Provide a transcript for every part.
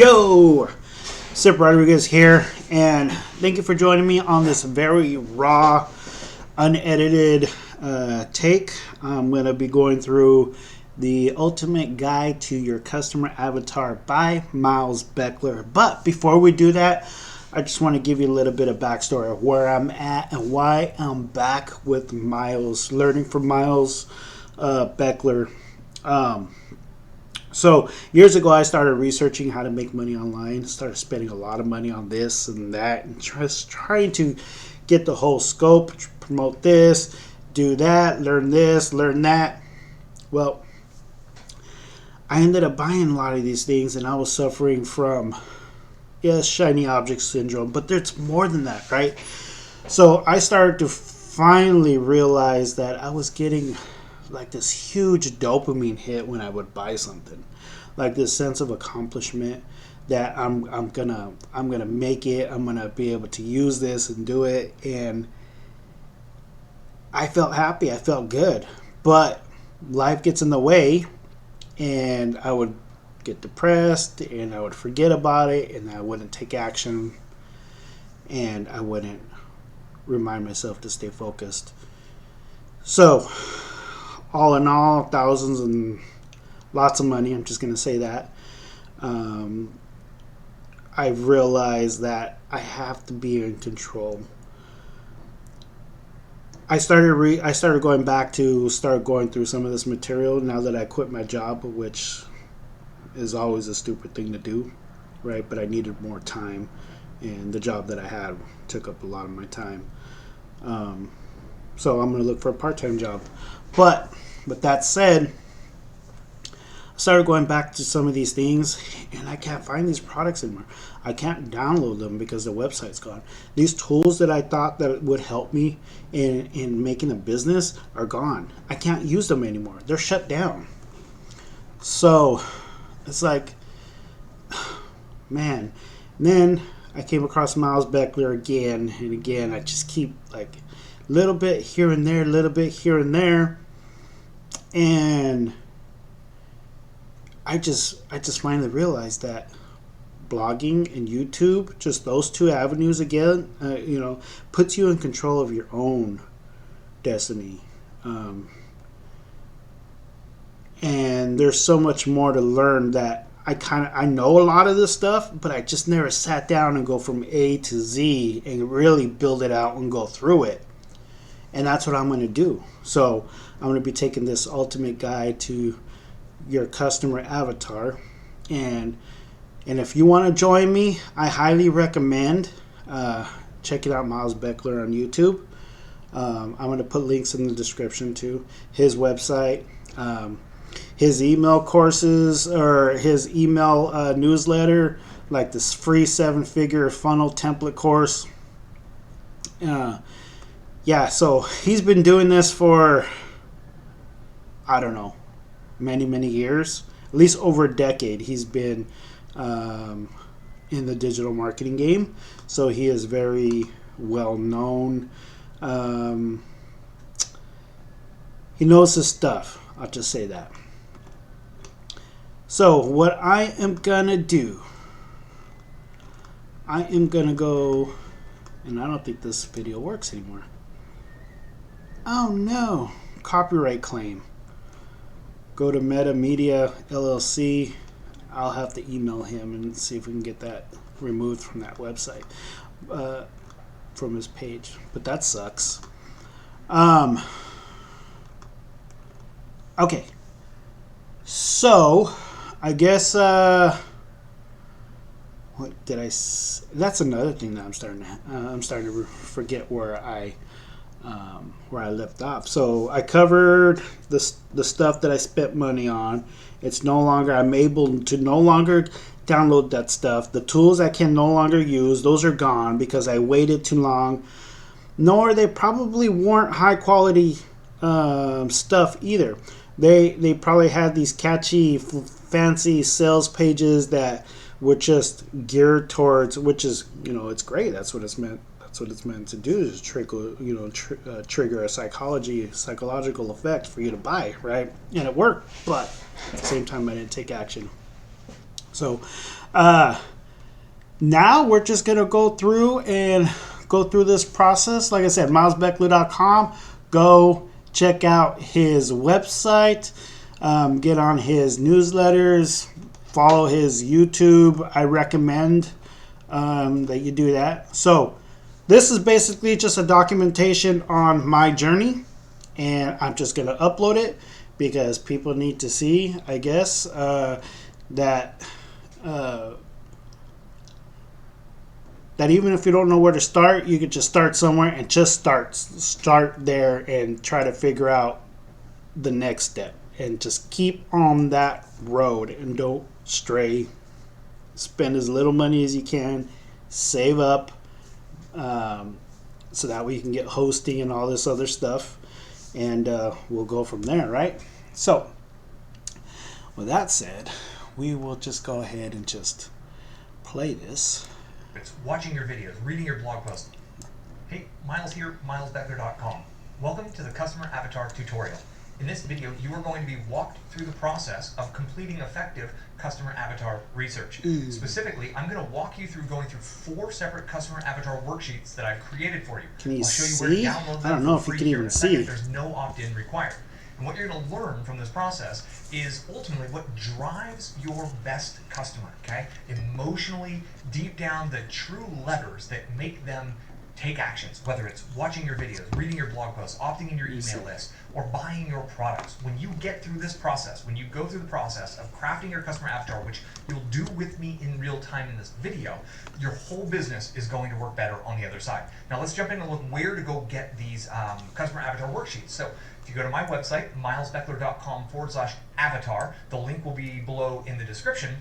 Yo, Sip Rodriguez here, and thank you for joining me on this very raw, unedited take. I'm going to be going through The Ultimate Guide to Your Customer Avatar by Miles Beckler. But before we do that, I just want to give you a little bit of backstory of where I'm at and why I'm back with Miles, learning from Miles Beckler. So years ago, I started researching how to make money online. Started spending a lot of money on this and that, and just trying to get the whole scope, promote this, do that, learn this, learn that. Well, I ended up buying a lot of these things, and I was suffering from, yes, shiny object syndrome, but there's more than that, right? So I started to finally realize that I was getting like this huge dopamine hit when I would buy something, like this sense of accomplishment that I'm gonna make it, I'm gonna be able to use this and do it, and I felt happy, I felt good. But life gets in the way, and I would get depressed, and I would forget about it, and I wouldn't take action, and I wouldn't remind myself to stay focused. So all in all, thousands and lots of money, I'm just going to say that. I realized that I have to be in control. I started going back to start going through some of this material now that I quit my job, which is always a stupid thing to do, right? But I needed more time, and the job that I had took up a lot of my time. So I'm going to look for a part-time job. But with that said, I started going back to some of these things, and I can't find these products anymore. I can't download them because the website's gone. These tools that I thought that would help me in making a business are gone. I can't use them anymore. They're shut down. So it's like, man. And then I came across Miles Beckler again and again. I just keep like little bit here and there, little bit here and there, and I just finally realized that blogging and YouTube, just those two avenues again, puts you in control of your own destiny. And there's so much more to learn that I know a lot of this stuff, but I just never sat down and go from A to Z and really build it out and go through it. And that's what I'm going to do. So I'm going to be taking this ultimate guide to your customer avatar. And if you want to join me, I highly recommend checking out Miles Beckler on YouTube. I'm going to put links in the description to his website, his email courses, or his email newsletter, like this free 7-figure funnel template course. Yeah, so he's been doing this for, I don't know, many, many years. At least over a decade he's been in the digital marketing game. So he is very well known. He knows his stuff. I'll just say that. So what I am going to do, I am going to go, and I don't think this video works anymore. Oh no, copyright claim. Go to Meta Media LLC. I'll have to email him and see if we can get that removed from that website, from his page. But that sucks. Okay. So, I guess, what did I? That's another thing that I'm starting to forget where I left off. So I covered the stuff that I spent money on. It's no longer, I'm able to no longer download that stuff. The tools I can no longer use, those are gone because I waited too long. Nor they probably weren't high quality stuff either. They probably had these catchy, fancy sales pages that were just geared towards, which is, it's great. That's what it's meant. That's what it's meant to do, is trigger a psychological effect for you to buy, right? And it worked, but at the same time, I didn't take action. So now we're just going to go through this process. Like I said, milesbeckler.com. Go check out his website, get on his newsletters, follow his YouTube. I recommend that you do that. So this is basically just a documentation on my journey, and I'm just going to upload it because people need to see, I guess, that that even if you don't know where to start, you could just start somewhere and just start there and try to figure out the next step and just keep on that road and don't stray. Spend as little money as you can, save up, so that way you can get hosting and all this other stuff, and we'll go from there, right? So with that said, we will just go ahead and just play this. It's watching your videos, reading your blog posts. Hey, Miles here, milesbeckler.com. Welcome to the Customer Avatar tutorial. In this video, you are going to be walked through the process of completing effective customer avatar research. Specifically, I'm going to walk you through going through 4 separate customer avatar worksheets that I've created for you. Can you I'll show you see? where to download them. I don't know if you free can here even in a second. see. There's no opt-in required. And what you're going to learn from this process is ultimately what drives your best customer, okay? Emotionally, deep down, the true levers that make them take actions, whether it's watching your videos, reading your blog posts, opting in your email list, or buying your products. When you get through this process, when you go through the process of crafting your customer avatar, which you'll do with me in real time in this video, your whole business is going to work better on the other side. Now let's jump in and look where to go get these customer avatar worksheets. So if you go to my website, milesbeckler.com/avatar, the link will be below in the description.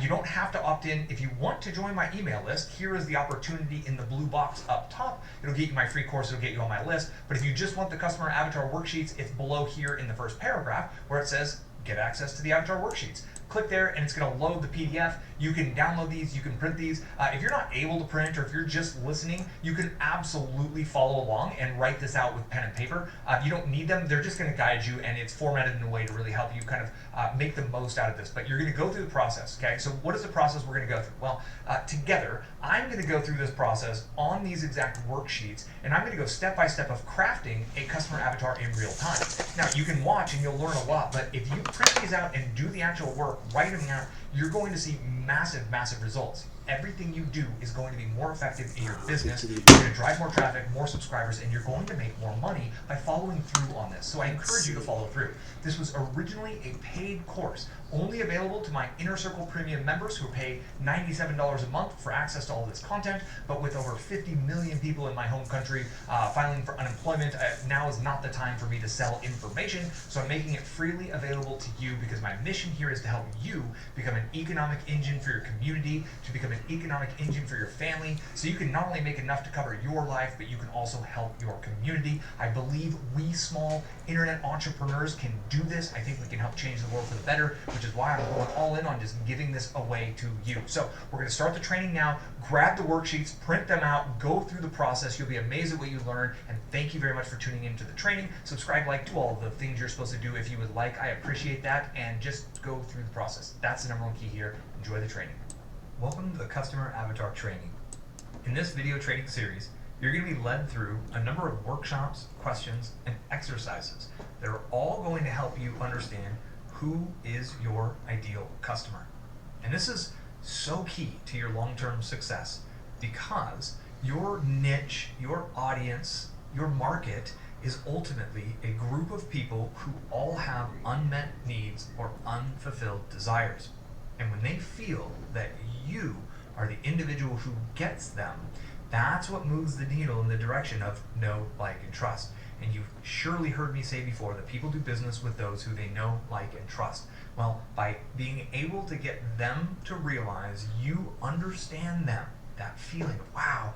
You don't have to opt in. If you want to join my email list, here is the opportunity in the blue box up top. It'll get you my free course, it'll get you on my list. But if you just want the customer avatar worksheets, it's below here in the first paragraph where it says, get access to the avatar worksheets. Click there and it's going to load the PDF. You can download these, you can print these. If you're not able to print or if you're just listening, you can absolutely follow along and write this out with pen and paper. You don't need them, they're just going to guide you, and it's formatted in a way to really help you kind of make the most out of this. But you're going to go through the process, okay? So what is the process we're going to go through? Well, together, I'm going to go through this process on these exact worksheets, and I'm going to go step by step of crafting a customer avatar in real time. Now, you can watch and you'll learn a lot, but if you print these out and do the actual work, write them out, you're going to see massive, massive results. Everything you do is going to be more effective in your business. You're going to drive more traffic, more subscribers, and you're going to make more money by following through on this. So I encourage you to follow through. This was originally a paid course, only available to my Inner Circle Premium members who pay $97 a month for access to all this content. But with over 50 million people in my home country filing for unemployment, now is not the time for me to sell information. So I'm making it freely available to you because my mission here is to help you become an economic engine for your community, to become an economic engine for your family, so you can not only make enough to cover your life, but you can also help your community. I believe we small internet entrepreneurs can do this. I think we can help change the world for the better, which is why I'm going all in on just giving this away to you. So we're going to start the training now. Grab the worksheets, print them out, go through the process. You'll be amazed at what you learn, and thank you very much for tuning into the training. Subscribe, like, do all the things you're supposed to do if you would like. I appreciate that, and just go through the process. That's the number one key here. Enjoy the training. Welcome to the Customer Avatar Training. In this video training series, you're going to be led through a number of workshops, questions, and exercises that are all going to help you understand who is your ideal customer. And this is so key to your long-term success because your niche, your audience, your market is ultimately a group of people who all have unmet needs or unfulfilled desires. And when they feel that you are the individual who gets them, that's what moves the needle in the direction of know, like, and trust. And you've surely heard me say before that people do business with those who they know, like, and trust. Well, by being able to get them to realize you understand them, that feeling of, wow,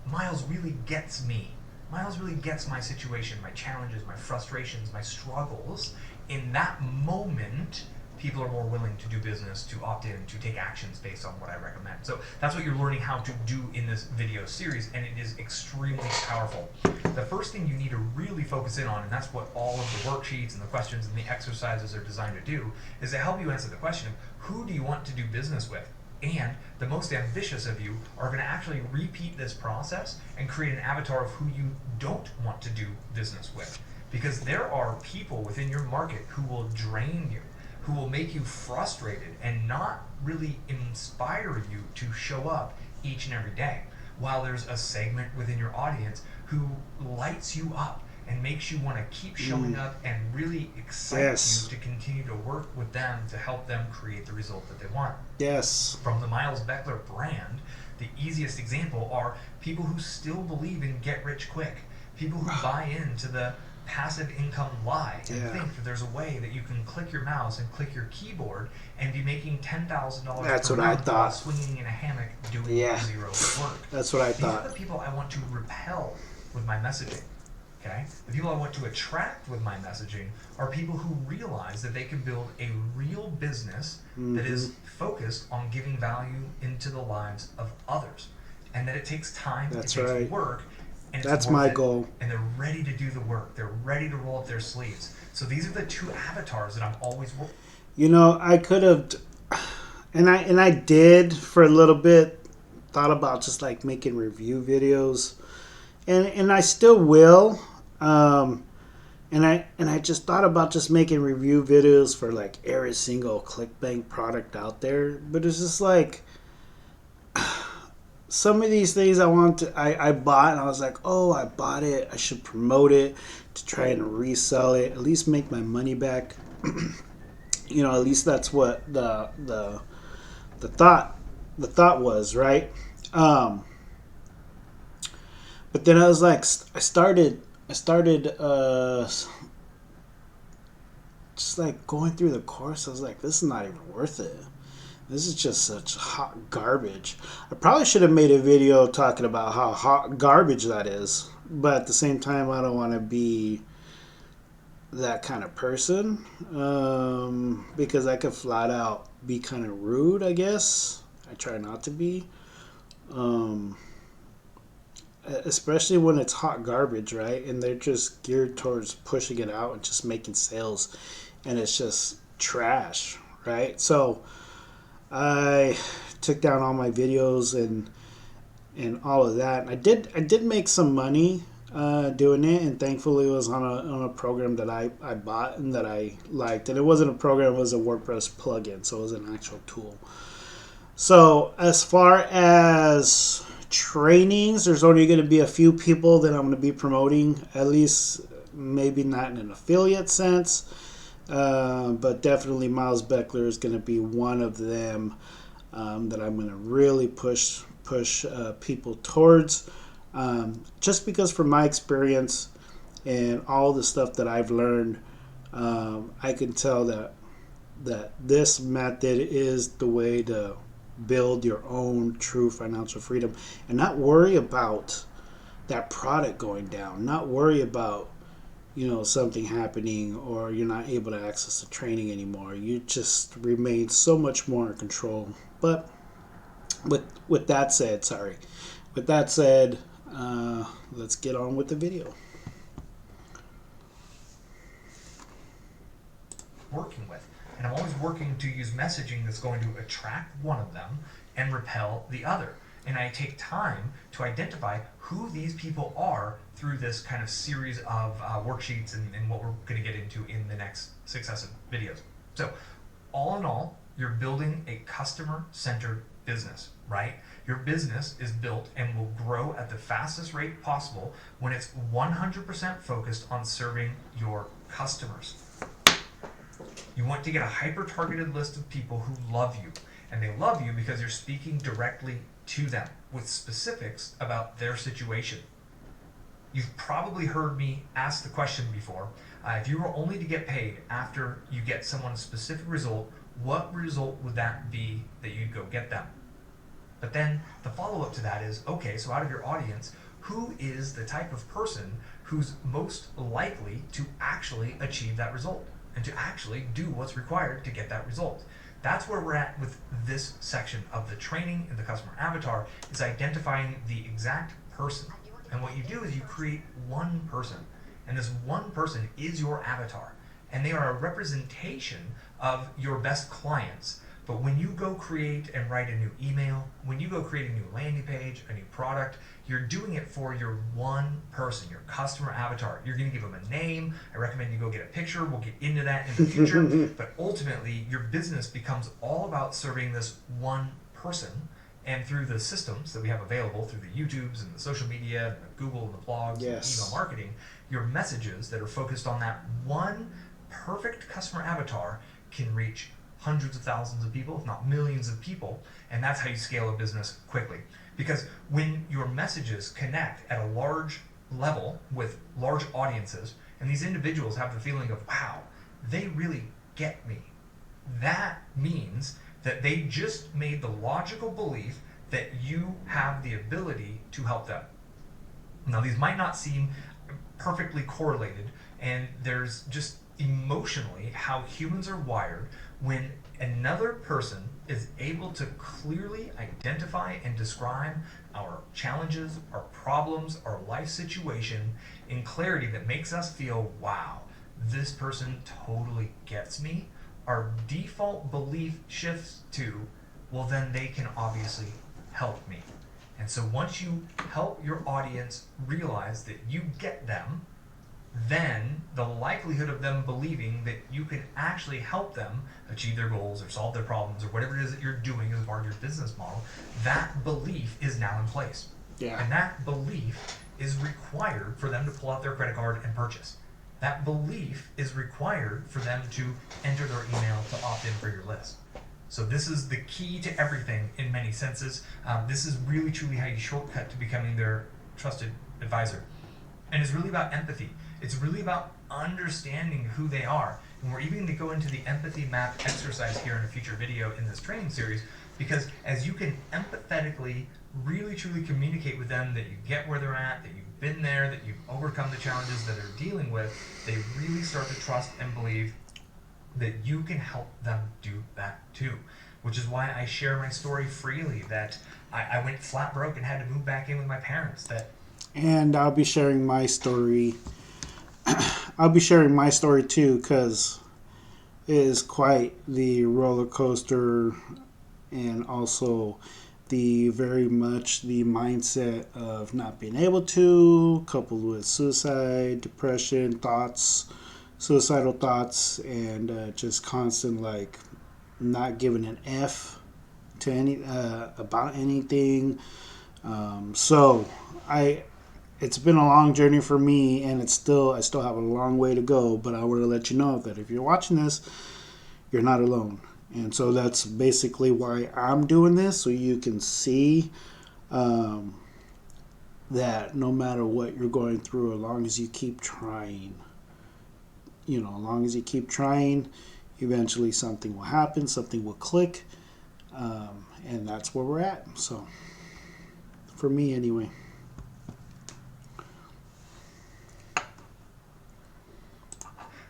Miles really gets me. Miles really gets my situation, my challenges, my frustrations, my struggles. In that moment, people are more willing to do business, to opt in, to take actions based on what I recommend. So that's what you're learning how to do in this video series, and it is extremely powerful. The first thing you need to really focus in on, and that's what all of the worksheets and the questions and the exercises are designed to do, is to help you answer the question of who do you want to do business with? And the most ambitious of you are going to actually repeat this process and create an avatar of who you don't want to do business with. Because there are people within your market who will drain you, who will make you frustrated and not really inspire you to show up each and every day. While there's a segment within your audience who lights you up and makes you want to keep showing up and really excites you to continue to work with them to help them create the result that they want. Yes. From the Miles Beckler brand, the easiest example are people who still believe in get rich quick, people who buy into the passive income lie and think that there's a way that you can click your mouse and click your keyboard and be making $10,000 That's per what I month thought. while swinging in a hammock doing zero work. That's what I These thought. are the people I want to repel with my messaging. Okay? The people I want to attract with my messaging are people who realize that they can build a real business that is focused on giving value into the lives of others, and that it takes time, it takes work, and it's That's worth my it, goal. and they're ready to do the work. They're ready to roll up their sleeves. So these are the two avatars that I'm always working. You know, I could have, and I did for a little bit. Thought about just like making review videos, and I still will. And I just thought about just making review videos for like every single ClickBank product out there, but it's just like some of these things I bought and I was like, oh, I bought it, I should promote it to try and resell it, at least make my money back. You know, at least that's what the thought was, right? But then I was like, I started just like going through the course. I was like, this is not even worth it. This is just such hot garbage. I probably should have made a video talking about how hot garbage that is. But at the same time, I don't want to be that kind of person. Because I could flat out be kind of rude, I guess. I try not to be. Especially when it's hot garbage, right? And they're just geared towards pushing it out and just making sales. And it's just trash, right? So I took down all my videos and all of that. And I did make some money doing it, and thankfully it was on a program that I bought and that I liked. And it wasn't a program, it was a WordPress plugin, so it was an actual tool. So as far as trainings, there's only going to be a few people that I'm going to be promoting, at least maybe not in an affiliate sense. But definitely Miles Beckler is going to be one of them that I'm going to really push people towards. Just because from my experience and all the stuff that I've learned, I can tell that this method is the way to build your own true financial freedom and not worry about that product going down, not worry about something happening or you're not able to access the training anymore. You just remain so much more in control. But with that said, let's get on with the video. Working with, and I'm always working to use messaging that's going to attract one of them and repel the other. And I take time to identify who these people are through this kind of series of worksheets and what we're going to get into in the next successive videos. So all in all, you're building a customer-centered business, right? Your business is built and will grow at the fastest rate possible when it's 100% focused on serving your customers. You want to get a hyper-targeted list of people who love you, and they love you because you're speaking directly to them with specifics about their situation. You've probably heard me ask the question before, if you were only to get paid after you get someone a specific result, what result would that be that you'd go get them? But then the follow-up to that is, okay, so out of your audience, who is the type of person who's most likely to actually achieve that result? and to actually do what's required to get that result. That's where we're at with this section of the training in the customer avatar, is identifying the exact person. And what you do is you create one person, and this one person is your avatar, and they are a representation of your best clients. But when you go create and write a new email, when you go create a new landing page, a new product, you're doing it for your one person, your customer avatar. You're going to give them a name. I recommend you go get a picture. We'll get into that in the future. But ultimately, your business becomes all about serving this one person. And through the systems that we have available, through the YouTubes and the social media, and the Google and the blogs, Yes. and email marketing, your messages that are focused on that one perfect customer avatar can reach hundreds of thousands of people, if not millions of people, and that's how you scale a business quickly. Because when your messages connect at a large level with large audiences, and these individuals have the feeling of, wow, they really get me, that means that they just made the logical belief that you have the ability to help them. Now, these might not seem perfectly correlated, and there's just emotionally how humans are wired. When another person is able to clearly identify and describe our challenges, our problems, our life situation in clarity that makes us feel, wow, this person totally gets me, our default belief shifts to, well, then they can obviously help me. And so once you help your audience realize that you get them, then the likelihood of them believing that you can actually help them achieve their goals or solve their problems or whatever it is that you're doing as part of your business model, that belief is now in place. Yeah. And that belief is required for them to pull out their credit card and purchase. That belief is required for them to enter their email to opt in for your list. So this is the key to everything in many senses. This is really truly how you shortcut to becoming their trusted advisor. And it's really about empathy. It's really about understanding who they are. And we're even going to go into the empathy map exercise here in a future video in this training series, because as you can empathetically, really truly communicate with them that you get where they're at, that you've been there, that you've overcome the challenges that they're dealing with, they really start to trust and believe that you can help them do that too. Which is why I share my story freely, that I went flat broke and had to move back in with my parents. And I'll be sharing my story. I'll be sharing my story too, because it is quite the roller coaster, and also the very much the mindset of not being able to, coupled with suicide, depression, thoughts, suicidal thoughts, and just constant like not giving an F to any about anything. So it's been a long journey for me, and I still have a long way to go, but I want to let you know that if you're watching this, you're not alone. And so that's basically why I'm doing this, so you can see that no matter what you're going through, as long as you keep trying, as long as you keep trying, eventually something will happen, something will click, and that's where we're at. So, for me anyway.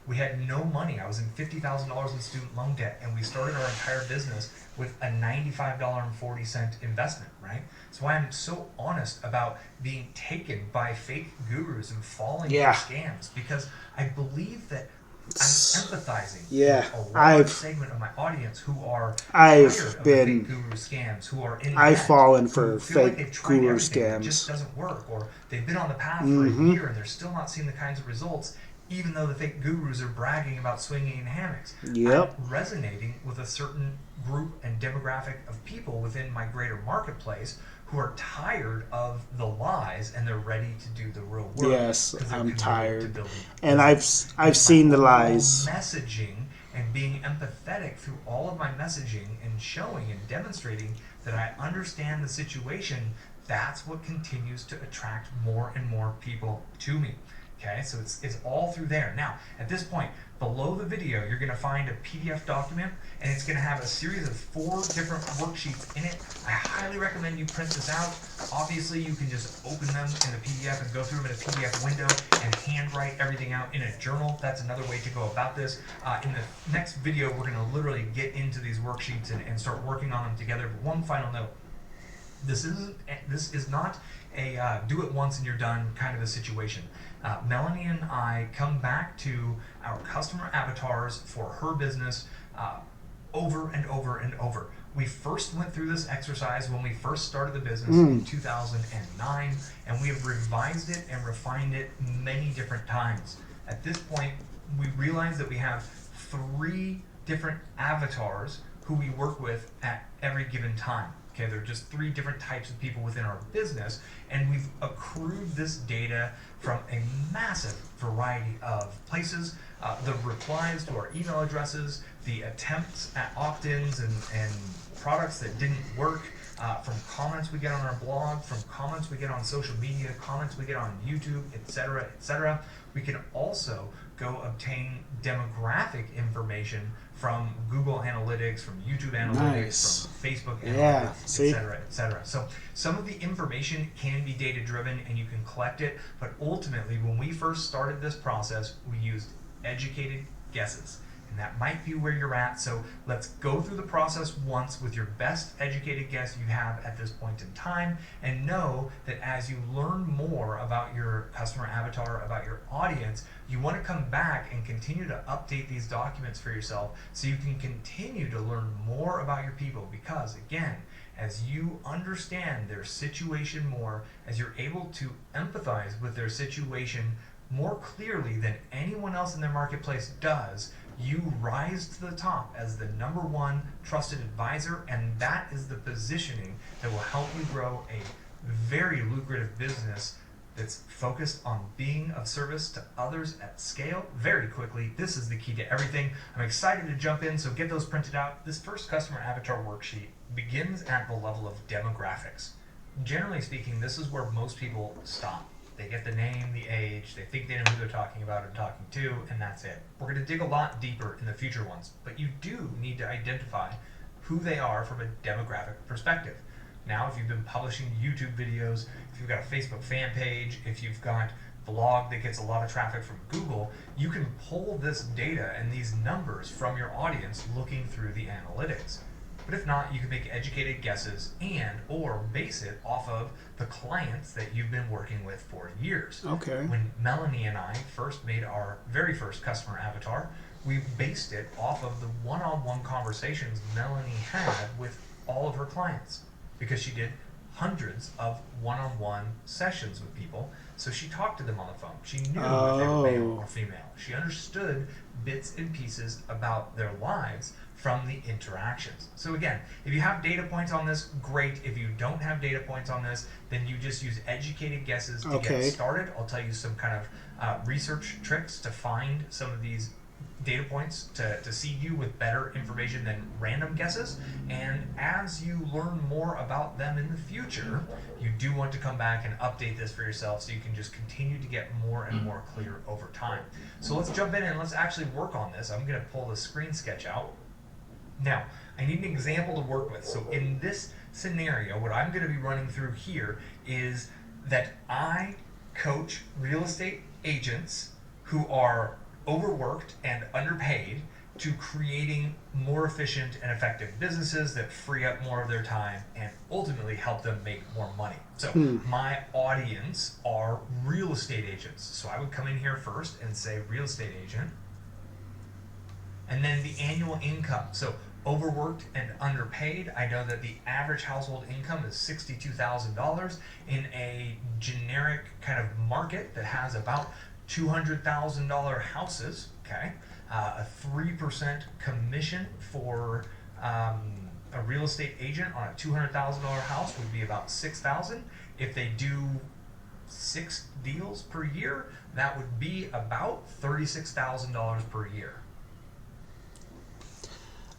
We had no money. I was in $50,000 in student loan debt, and we started our entire business with a $95.40 investment, right? That's why I'm so honest about being taken by fake gurus and falling for scams, because I believe that I'm empathizing with a large segment of my audience who are tired of the fake guru scams, who are in I've debt, fallen for who feel like fake they've tried guru everything, scams. it just doesn't work, or they've been on the path for a year and they're still not seeing the kinds of results, even though the fake gurus are bragging about swinging in hammocks. Yep. I'm resonating with a certain group and demographic of people within my greater marketplace who are tired of the lies, and they're ready to do the real work. Yes, I'm tired. And I've seen the lies. Messaging and being empathetic through all of my messaging and showing and demonstrating that I understand the situation, that's what continues to attract more and more people to me. Okay, so it's all through there. Now, at this point, Below the video, you're going to find a PDF document, and it's going to have a series of 4 different worksheets in it. I highly recommend you print this out. Obviously, you can just open them in the PDF and go through them in a PDF window and handwrite everything out in a journal. That's another way to go about this. In the next video, we're going to literally get into these worksheets and start working on them together. But one final note. This is not a do it once and you're done kind of a situation. Melanie and I come back to our customer avatars for her business over and over and over. We first went through this exercise when we first started the business in 2009, and we have revised it and refined it many different times. At this point, we realize that we have 3 different avatars who we work with at every given time. Okay, there are just 3 different types of people within our business, and we've accrued this data from a massive variety of places. The replies to our email addresses, the attempts at opt-ins and products that didn't work, from comments we get on our blog, from comments we get on social media, comments we get on YouTube, etc., etc. We can also go obtain demographic information from Google Analytics, from YouTube Analytics, from Facebook Analytics, etc., etc. So some of the information can be data driven and you can collect it, but ultimately when we first started this process, we used educated guesses. And that might be where you're at. So let's go through the process once with your best educated guess you have at this point in time, and know that as you learn more about your customer avatar, about your audience, you want to come back and continue to update these documents for yourself so you can continue to learn more about your people. Because again, as you understand their situation more, as you're able to empathize with their situation more clearly than anyone else in their marketplace does, you rise to the top as the #1 trusted advisor, and that is the positioning that will help you grow a very lucrative business that's focused on being of service to others at scale very quickly. This is the key to everything. I'm excited to jump in, so get those printed out. This first customer avatar worksheet begins at the level of demographics. Generally speaking, this is where most people stop. They get the name, the age, they think they know who they're talking about or talking to, and that's it. We're going to dig a lot deeper in the future ones, but you do need to identify who they are from a demographic perspective. Now, if you've been publishing YouTube videos, if you've got a Facebook fan page, if you've got a blog that gets a lot of traffic from Google, you can pull this data and these numbers from your audience looking through the analytics. But if not, you can make educated guesses and or base it off of the clients that you've been working with for years. Okay. When Melanie and I first made our very first customer avatar, we based it off of the one-on-one conversations Melanie had with all of her clients, because she did hundreds of one-on-one sessions with people. So she talked to them on the phone. She knew if they were male or female. She understood bits and pieces about their lives from the interactions. So again, if you have data points on this, great. If you don't have data points on this, then you just use educated guesses to get started. I'll tell you some kind of research tricks to find some of these data points to seed you with better information than random guesses. And as you learn more about them in the future, you do want to come back and update this for yourself so you can just continue to get more and more clear over time. So let's jump in and let's actually work on this. I'm going to pull the screen sketch out. Now, I need an example to work with. So in this scenario, what I'm going to be running through here is that I coach real estate agents who are overworked and underpaid to creating more efficient and effective businesses that free up more of their time and ultimately help them make more money. So my audience are real estate agents. So I would come in here first and say real estate agent. And then the annual income. So overworked and underpaid, I know that the average household income is $62,000 in a generic kind of market that has about $200,000 houses, okay? A 3% commission for a real estate agent on a $200,000 house would be about $6,000. If they do 6 deals per year, that would be about $36,000 per year.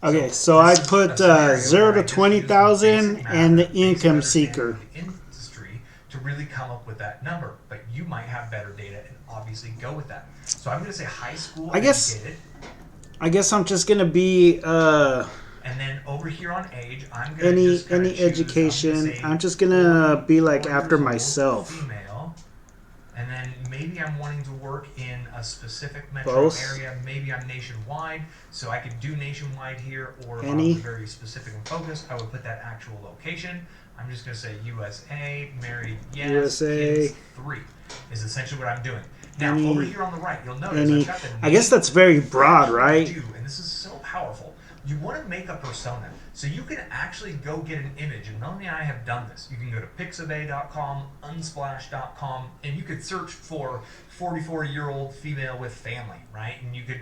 Okay, so I put 0 to 20,000 and the income seeker. Industry to to really come up with that number. But you might have better data and obviously go with that. So I'm going to say high school educated. I guess I'm just gonna be and then over here on age, I'm gonna just any choose, education. I'm just gonna be like after myself. Female, and then maybe I'm wanting to work in a specific metro area. Maybe I'm nationwide, so I could do nationwide here, or if I was very specific and focused, I would put that actual location. I'm just gonna say USA, married, yes, USA. Kids 3 is essentially what I'm doing. Now, over here on the right, you'll notice I've got the name. I guess that's very broad, right? And this is so powerful. You want to make a persona. So you can actually go get an image. And Melanie and I have done this. You can go to pixabay.com, unsplash.com, and you could search for 44-year-old female with family, right? And you could...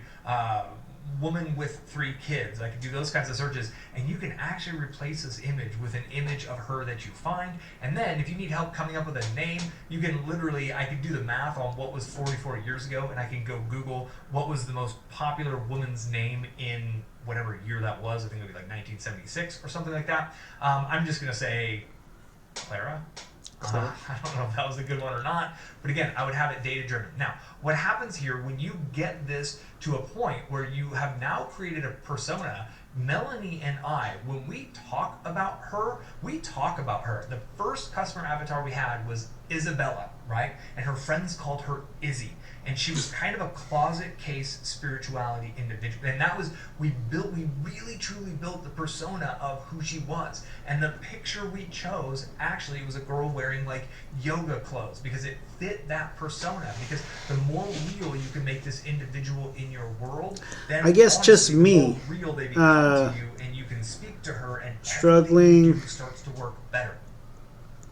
woman with 3 kids. I could do those kinds of searches, and you can actually replace this image with an image of her that you find. And then if you need help coming up with a name, you can literally, I could do the math on what was 44 years ago, and I can go Google what was the most popular woman's name in whatever year that was. I think it would be like 1976 or something like that. I'm just going to say Clara. I don't know if that was a good one or not, but again, I would have it data driven. Now, what happens here when you get this to a point where you have now created a persona, Melanie and I, when we talk about her, we talk about her. The first customer avatar we had was Isabella, right? And her friends called her Izzy. And she was kind of a closet case spirituality individual. And that was, we really truly built the persona of who she was. And the picture we chose, actually, was a girl wearing like yoga clothes because it fit that persona. Because the more real you can make this individual in your world, then I guess just me, the more real they become to you, and you can speak to her, and struggling everything you do starts to work better.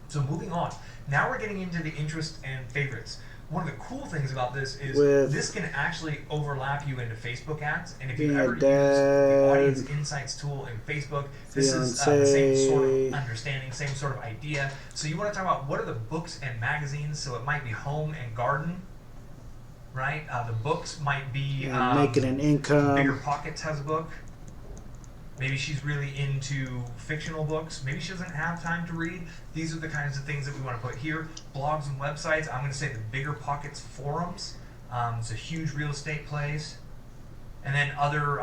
So moving on. Now we're getting into the interests and favorites. One of the cool things about this is this can actually overlap you into Facebook ads. And if you ever use the Audience Insights tool in Facebook, this is the same sort of understanding, same sort of idea. So you want to talk about what are the books and magazines. So it might be home and garden, right? The books might be making an income. Bigger Pockets has a book. Maybe she's really into fictional books. Maybe she doesn't have time to read. These are the kinds of things that we want to put here. Blogs and websites. I'm going to say the Bigger Pockets forums. It's a huge real estate place. And then other,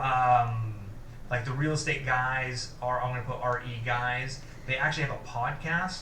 like the real estate guys, I'm going to put RE guys. They actually have a podcast.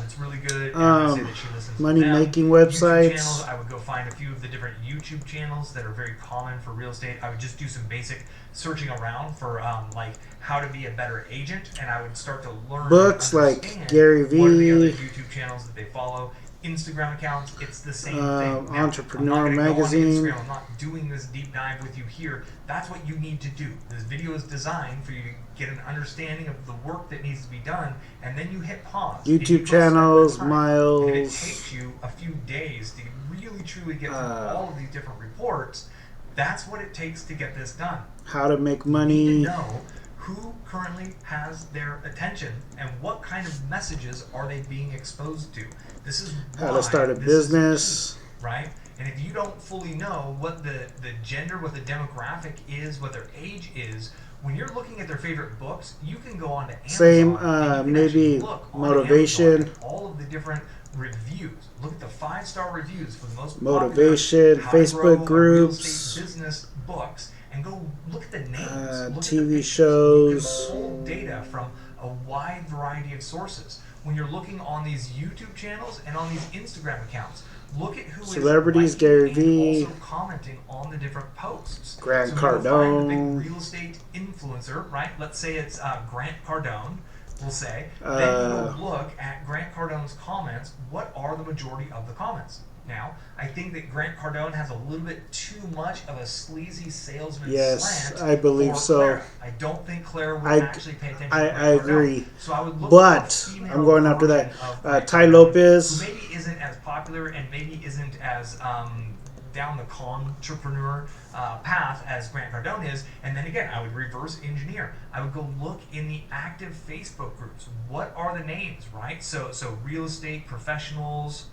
It's really good. I'm gonna say that she listens money to them. making websites. YouTube channels, I would go find a few of the different YouTube channels that are very common for real estate. I would just do some basic searching around for like how to be a better agent, and I would start to learn books like Gary Vee. What are the other YouTube channels that they follow? Instagram accounts, it's the same thing. Now, Entrepreneur magazine. I'm not doing this deep dive with you here. That's what you need to do. This video is designed for you to get an understanding of the work that needs to be done, and then you hit pause. YouTube channels, Miles. And if it takes you a few days to really truly get through all of these different reports, that's what it takes to get this done. How to make money. You need to know who currently has their attention and what kind of messages are they being exposed to. This is how to start a business, right? And if you don't fully know what the gender, what the demographic is, what their age is, when you're looking at their favorite books, you can go on to Amazon. Maybe motivation. All of the different reviews. Look at the 5-star reviews for the most motivation, Facebook groups, real estate business books. And go look at the names, look TV at the shows. You can pull data from a wide variety of sources. When you're looking on these YouTube channels and on these Instagram accounts, look at who celebrities, is Gary Vee, also commenting on the different posts. Grant so Cardone, find the big real estate influencer, right? Let's say it's Grant Cardone. We'll say. Then you go look at Grant Cardone's comments. What are the majority of the comments? Now, I think that Grant Cardone has a little bit too much of a sleazy salesman slant. I believe so. Claire. I don't think Claire would actually pay attention to I agree. So I would look but I'm going after that. Ty Lopez. Who maybe isn't as popular and maybe isn't as down the entrepreneur path as Grant Cardone is. And then again, I would reverse engineer. I would go look in the active Facebook groups. What are the names, right? So real estate professionals.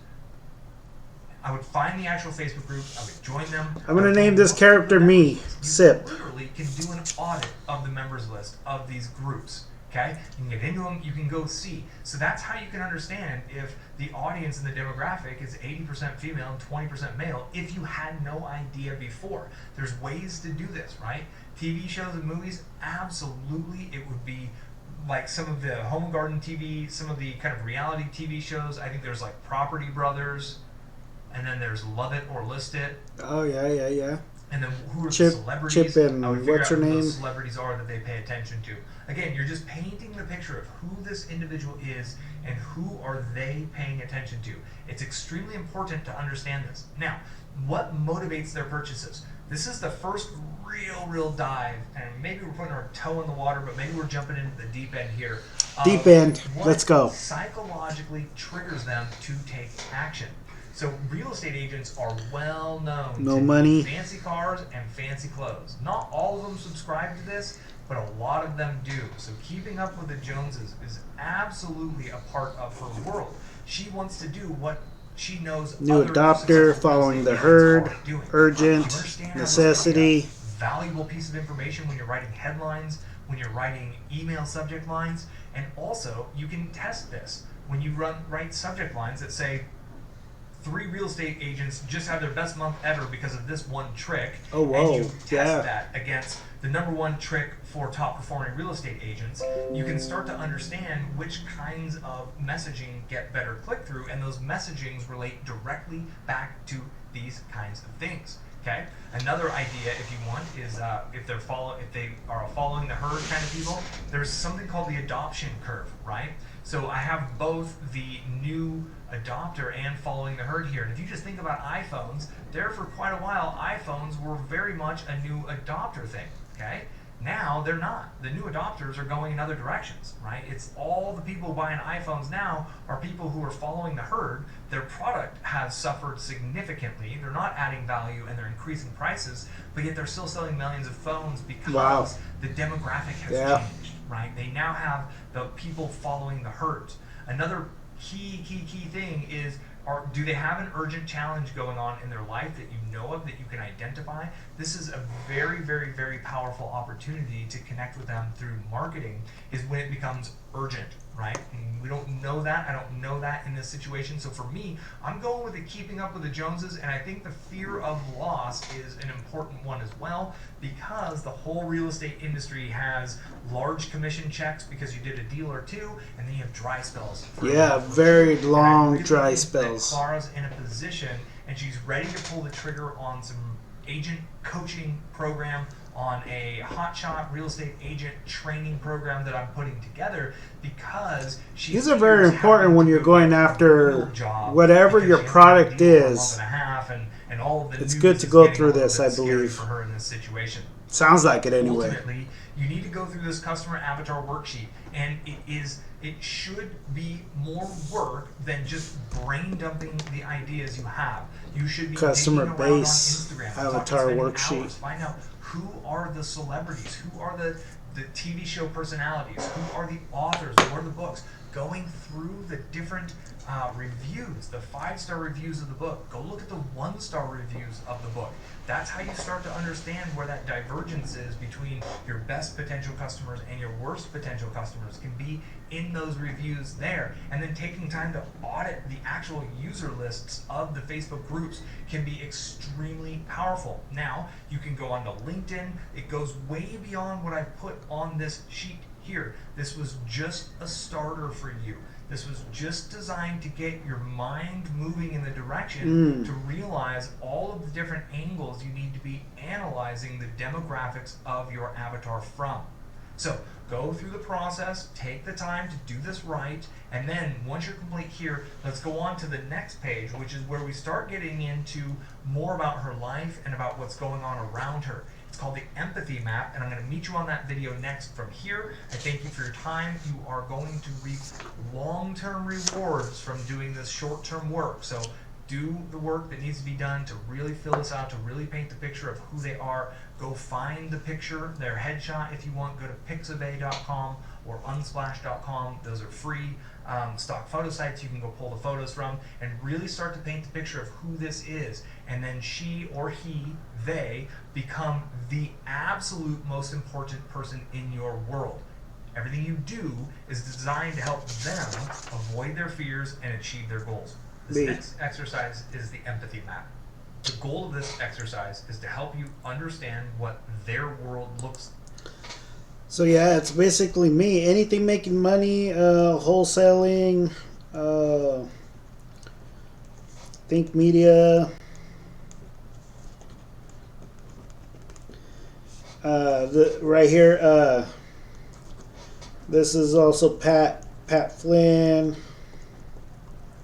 I would find the actual Facebook group. I would join them. I'm going to name this character me, Sip. You literally can do an audit of the members list of these groups. Okay, you can get into them, you can go see. So that's how you can understand if the audience and the demographic is 80% female and 20% male if you had no idea before. There's ways to do this, right? TV shows and movies, absolutely, it would be like some of the Home and Garden TV, some of the kind of reality TV shows. I think there's like Property Brothers, and then there's Love It or List It. Oh, yeah. And then who are the celebrities? Chip and I would figure what's out her who name? those celebrities are that they pay attention to. Again, you're just painting the picture of who this individual is and who are they paying attention to. It's extremely important to understand this. Now, what motivates their purchases? This is the first real dive, and maybe we're putting our toe in the water, but maybe we're jumping into the deep end here. Deep end. Let's go. Psychologically triggers them to take action. So real estate agents are well known No to money. fancy cars and fancy clothes. Not all of them subscribe to this, but a lot of them do. So keeping up with the Joneses is absolutely a part of her world. She wants to do what she knows New other adopter, successful following real the estate herd, agents are doing. urgent, You understand how necessity. it's like a valuable piece of information when you're writing headlines, when you're writing email subject lines, and also you can test this when you write subject lines that say 3 real estate agents just had their best month ever because of this one trick. Oh, whoa. And you test Yeah. that against the #1 trick for top performing real estate agents. You can start to understand which kinds of messaging get better click through, and those messagings relate directly back to these kinds of things. Okay. Another idea, if you want, is if they are following the herd kind of people, there's something called the adoption curve, right? So I have both the new adopter and following the herd here. And if you just think about iPhones, there for quite a while, iPhones were very much a new adopter thing. Okay. Now they're not. The new adopters are going in other directions, right? It's all the people buying iPhones now are people who are following the herd. Their product has suffered significantly. They're not adding value and they're increasing prices, but yet they're still selling millions of phones because the demographic has changed, right? They now have the people following the herd. Another key thing is, do they have an urgent challenge going on in their life that you know of, that you can identify? This is a very powerful opportunity to connect with them through marketing, is when it becomes urgent, right? And we don't know that. I don't know that in this situation. So for me, I'm going with the keeping up with the Joneses, and I think the fear of loss is an important one as well, because the whole real estate industry has large commission checks because you did a deal or two, and then you have dry spells. Yeah, very long dry think spells. that Clara's in a position, and she's ready to pull the trigger on some agent coaching program, on a hotshot real estate agent training program that I'm putting together, because these are very important when you're going after whatever your product is. And all of the it's news good to is go getting through a little this, bit I scary believe. for her in this situation. Sounds like it anyway. Ultimately, you need to go through this customer avatar worksheet, and it should be more work than just brain dumping the ideas you have. You should be Customer digging around base on Instagram, avatar spending worksheet. hours, find out who are the celebrities, who are the TV show personalities, who are the authors, who are the books. Going through the different reviews, the 5-star reviews of the book. Go look at the 1-star reviews of the book. That's how you start to understand where that divergence is between your best potential customers and your worst potential customers, can be in those reviews there. And then taking time to audit the actual user lists of the Facebook groups can be extremely powerful. Now, you can go onto LinkedIn. It goes way beyond what I put on this sheet here. This was just a starter for you. This was just designed to get your mind moving in the direction to realize all of the different angles you need to be analyzing the demographics of your avatar from. So go through the process, take the time to do this right, and then once you're complete here, let's go on to the next page, which is where we start getting into more about her life and about what's going on around her. It's called the empathy map, and I'm going to meet you on that video next. From here, I thank you for your time. You are going to reap long-term rewards from doing this short-term work. So do the work that needs to be done to really fill this out, to really paint the picture of who they are. Go find the picture, their headshot if you want. Go to pixabay.com or unsplash.com. Those are free stock photo sites you can go pull the photos from, and really start to paint the picture of who this is. And then she or he, they, become the absolute most important person in your world. Everything you do is designed to help them avoid their fears and achieve their goals. This Me. next exercise is the empathy map. The goal of this exercise is to help you understand what their world looks like. So yeah, it's basically me. Anything making money, wholesaling, think media. Right here. This is also Pat Flynn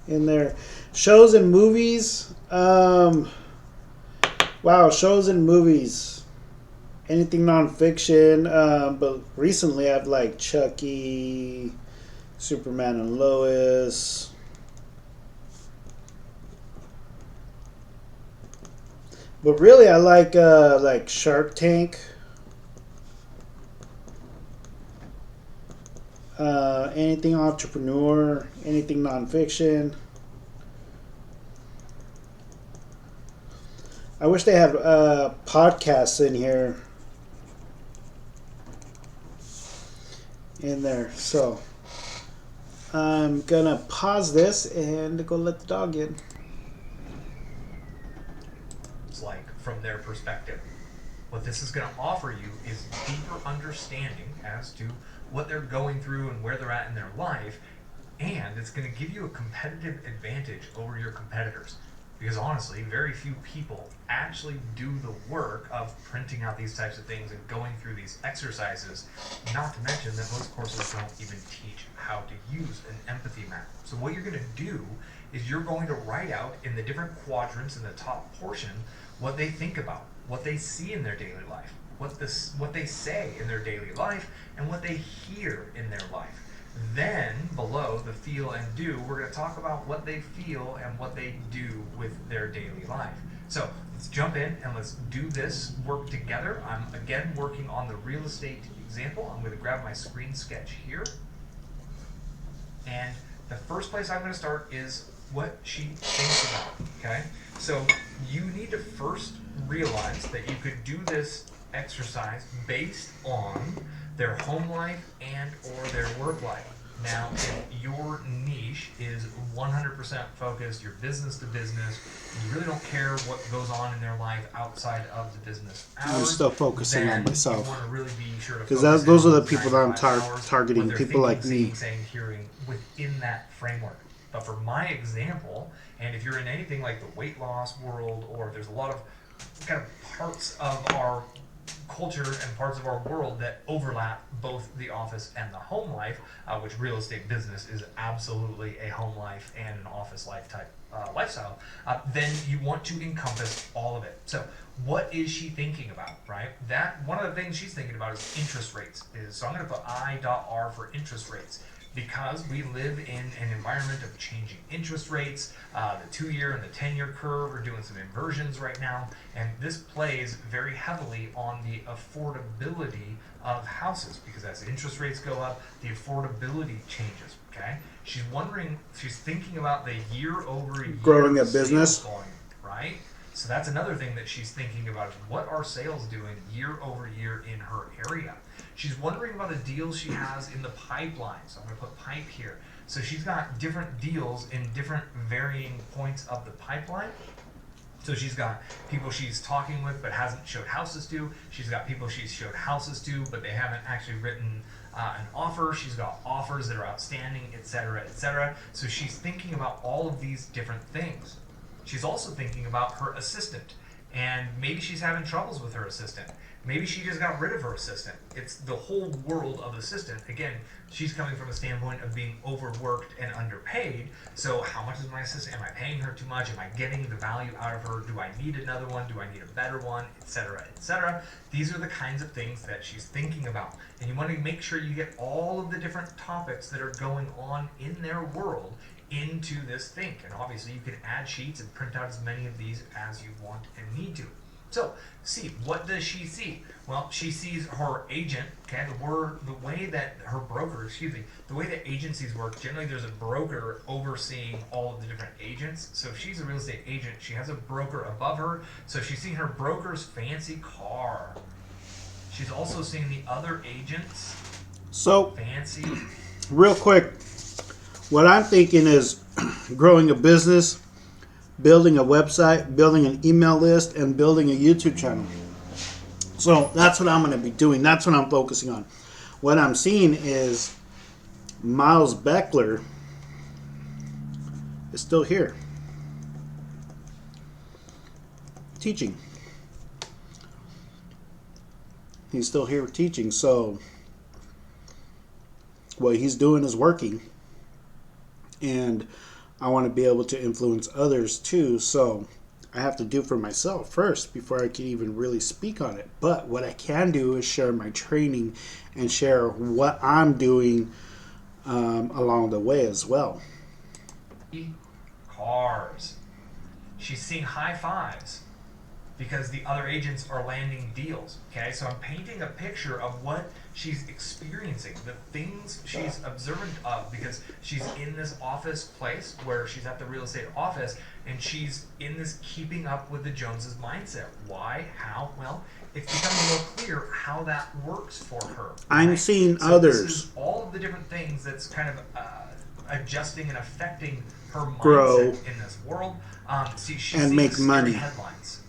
in there. Shows and movies. Wow, shows and movies. Anything nonfiction. But recently I've liked Chucky, Superman and Lois. But really, I like Shark Tank. Anything entrepreneur, anything nonfiction. I wish they had podcasts in here, in there. So I'm gonna pause this and go let the dog in. It's like from their perspective. What this is going to offer you is deeper understanding as to what they're going through and where they're at in their life, and it's going to give you a competitive advantage over your competitors. Because honestly, very few people actually do the work of printing out these types of things and going through these exercises, not to mention that most courses don't even teach how to use an empathy map. So what you're going to do is you're going to write out in the different quadrants in the top portion what they think about, what they see in their daily life, what they say in their daily life, and what they hear in their life. Then, below the feel and do, we're going to talk about what they feel and what they do with their daily life. So, let's jump in and let's do this work together. I'm again working on the real estate example. I'm going to grab my screen sketch here. And the first place I'm going to start is what she thinks about, okay? So, you need to first realize that you could do this exercise based on their home life and or their work life. Now, if your niche is 100% focused, you're business to business, you really don't care what goes on in their life outside of the business hours. I'm still focusing on myself. You want to really be sure to because those are the people that I'm targeting. People like me. Saying, hearing within that framework. But for my example, and if you're in anything like the weight loss world, or there's a lot of kind of parts of our culture and parts of our world that overlap both the office and the home life, which real estate business is absolutely a home life and an office life type lifestyle, then you want to encompass all of it. So what is she thinking about, right? That one of the things she's thinking about is interest rates. So I'm going to put I.R for interest rates. Because we live in an environment of changing interest rates, the 2-year and the 10-year curve are doing some inversions right now, and this plays very heavily on the affordability of houses, because as interest rates go up, the affordability changes, okay? She's thinking about the year-over-year growing a business volume, right? So that's another thing that she's thinking about, is what are sales doing year over year in her area? She's wondering about the deals she has in the pipeline. So I'm going to put pipe here. So she's got different deals in different varying points of the pipeline. So she's got people she's talking with but hasn't showed houses to. She's got people she's showed houses to but they haven't actually written an offer. She's got offers that are outstanding, etc., etc. So she's thinking about all of these different things. She's also thinking about her assistant, and maybe she's having troubles with her assistant. Maybe she just got rid of her assistant. It's the whole world of assistant. Again, she's coming from a standpoint of being overworked and underpaid. So how much is my assistant? Am I paying her too much? Am I getting the value out of her? Do I need another one? Do I need a better one? Etc., etc. These are the kinds of things that she's thinking about. And you want to make sure you get all of the different topics that are going on in their world into this think. And obviously you can add sheets and print out as many of these as you want and need to. So, see, what does she see? Well, she sees her agent, okay, the way that her broker, the way that agencies work, generally there's a broker overseeing all of the different agents. So if she's a real estate agent, she has a broker above her. So she's seeing her broker's fancy car. She's also seeing the other agents So, Fancy. real quick, what I'm thinking is growing a business, building a website, building an email list, and building a YouTube channel. So that's what I'm going to be doing. That's what I'm focusing on. What I'm seeing is Miles Beckler is still here teaching. He's still here teaching. So what he's doing is working. And I want to be able to influence others too. So I have to do for myself first before I can even really speak on it. But what I can do is share my training and share what I'm doing along the way as well. Cars. She's seeing high fives because the other agents are landing deals. Okay, so I'm painting a picture of what she's experiencing, the things she's observant of, because she's in this office place where she's at the real estate office and she's in this keeping up with the Joneses mindset. Why? How? Well, it's becoming more clear how that works for her. I'm right? seeing So others. This is all of the different things that's kind of adjusting and affecting her mindset Grow. in this world. She's And seeing make scary money. headlines.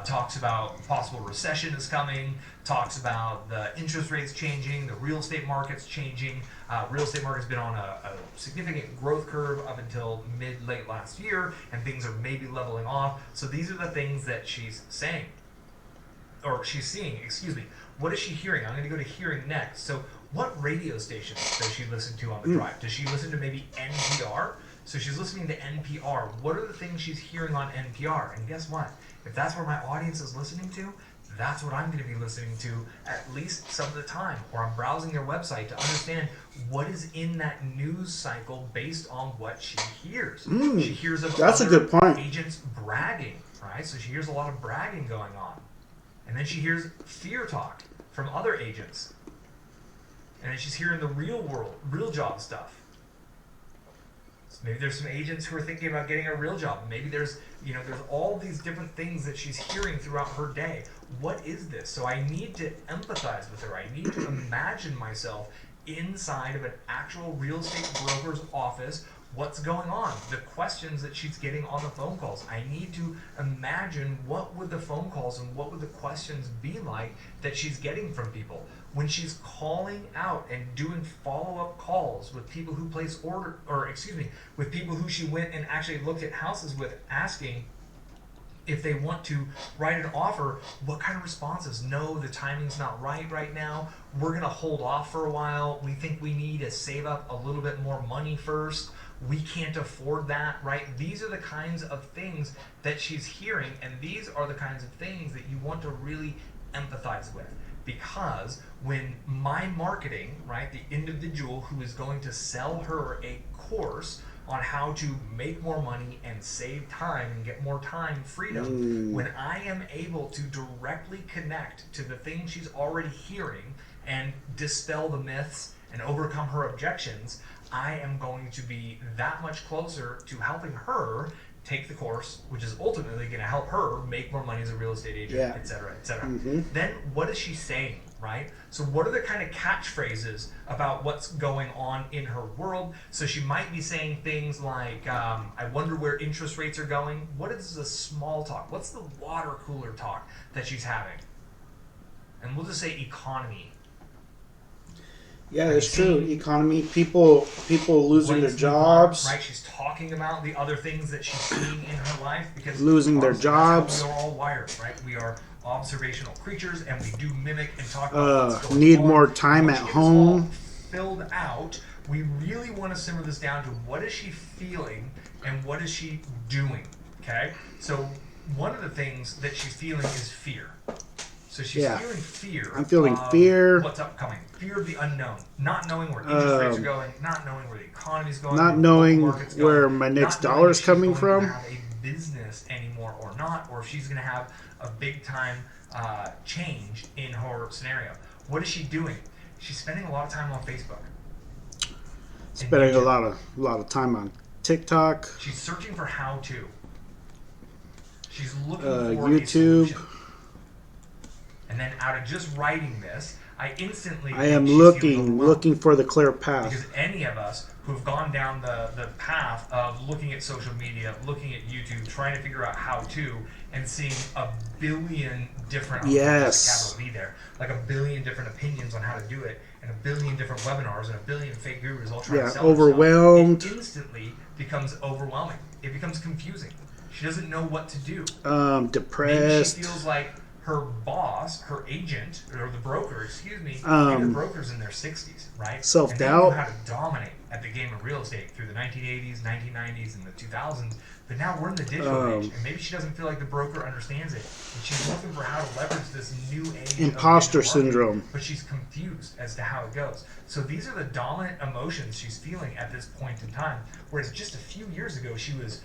Talks about possible recession is coming, talks about the interest rates changing, the real estate market's changing. Real estate market's been on a significant growth curve up until late last year, and things are maybe leveling off. So these are the things that she's saying, or she's seeing, excuse me. What is she hearing? I'm going to go to hearing next. So what radio stations does she listen to on the drive? Does she listen to maybe NPR? So she's listening to NPR. What are the things she's hearing on NPR? And guess what? If that's where my audience is listening to, that's what I'm going to be listening to at least some of the time. Or I'm browsing their website to understand what is in that news cycle based on what she hears. She hears of That's a other good point. agents bragging, right? So she hears a lot of bragging going on. And then she hears fear talk from other agents. And then she's hearing the real world, real job stuff. Maybe there's some agents who are thinking about getting a real job. Maybe there's all these different things that she's hearing throughout her day. What is this? So I need to empathize with her. I need to imagine myself inside of an actual real estate broker's office. What's going on? The questions that she's getting on the phone calls. I need to imagine what would the phone calls and what would the questions be like that she's getting from people. When she's calling out and doing follow-up calls with people who place with people who she went and actually looked at houses with, asking if they want to write an offer, what kind of responses? No, the timing's not right now. We're going to hold off for a while. We think we need to save up a little bit more money first. We can't afford that, right? These are the kinds of things that she's hearing, and these are the kinds of things that you want to really empathize with. Because when my marketing, right, the individual who is going to sell her a course on how to make more money and save time and get more time freedom, when I am able to directly connect to the things she's already hearing and dispel the myths and overcome her objections, I am going to be that much closer to helping her take the course, which is ultimately going to help her make more money as a real estate agent, et cetera, et cetera. Then what is she saying, right? So what are the kind of catchphrases about what's going on in her world? So she might be saying things like, I wonder where interest rates are going. What is the small talk? What's the water cooler talk that she's having? And we'll just say economy. Yeah, it's true. Economy, people losing their jobs. Right, she's talking about the other things that she's seeing in her life, because losing their jobs. That's how we are all wired, right? We are observational creatures, and we do mimic and talk about what's going need on. more time Once at she gets home. all filled out, we really want to simmer this down to what is she feeling and what is she doing. Okay, so one of the things that she's feeling is fear. So she's feeling fear. I'm feeling fear. What's upcoming? Fear of the unknown. Not knowing where interest rates are going. Not knowing where the economy's going. Not knowing where my next dollar is coming from. Not knowing if she's going to have a business anymore or not, or if she's going to have a big time change in her scenario. What is she doing? She's spending a lot of time on Facebook. Spending a lot of time on TikTok. She's searching for how to. She's looking for YouTube. a solution. And then out of just writing this, I instantly I am think she's feeling overwhelmed. looking for the clear Because path. any of us who've gone down the path of looking at social media, looking at YouTube, trying to figure out how to, and seeing a billion different, I'm going to put a capital Yes. B there, like a billion different opinions on how to do it, and a billion different webinars, and a billion fake gurus all trying to Yeah, sell their stuff, overwhelmed, it instantly becomes overwhelming. It becomes confusing. She doesn't know what to do. Maybe she depressed, feels like her boss, her agent, or the broker, excuse me, maybe the broker's in their 60s, right? And they knew self-doubt. how to dominate at the game of real estate through the 1980s, 1990s, and the 2000s. But now we're in the digital age, and maybe she doesn't feel like the broker understands it. And she's looking for how to leverage this new age Imposter of digital marketing, syndrome. but she's confused as to how it goes. So these are the dominant emotions she's feeling at this point in time. Whereas just a few years ago, she was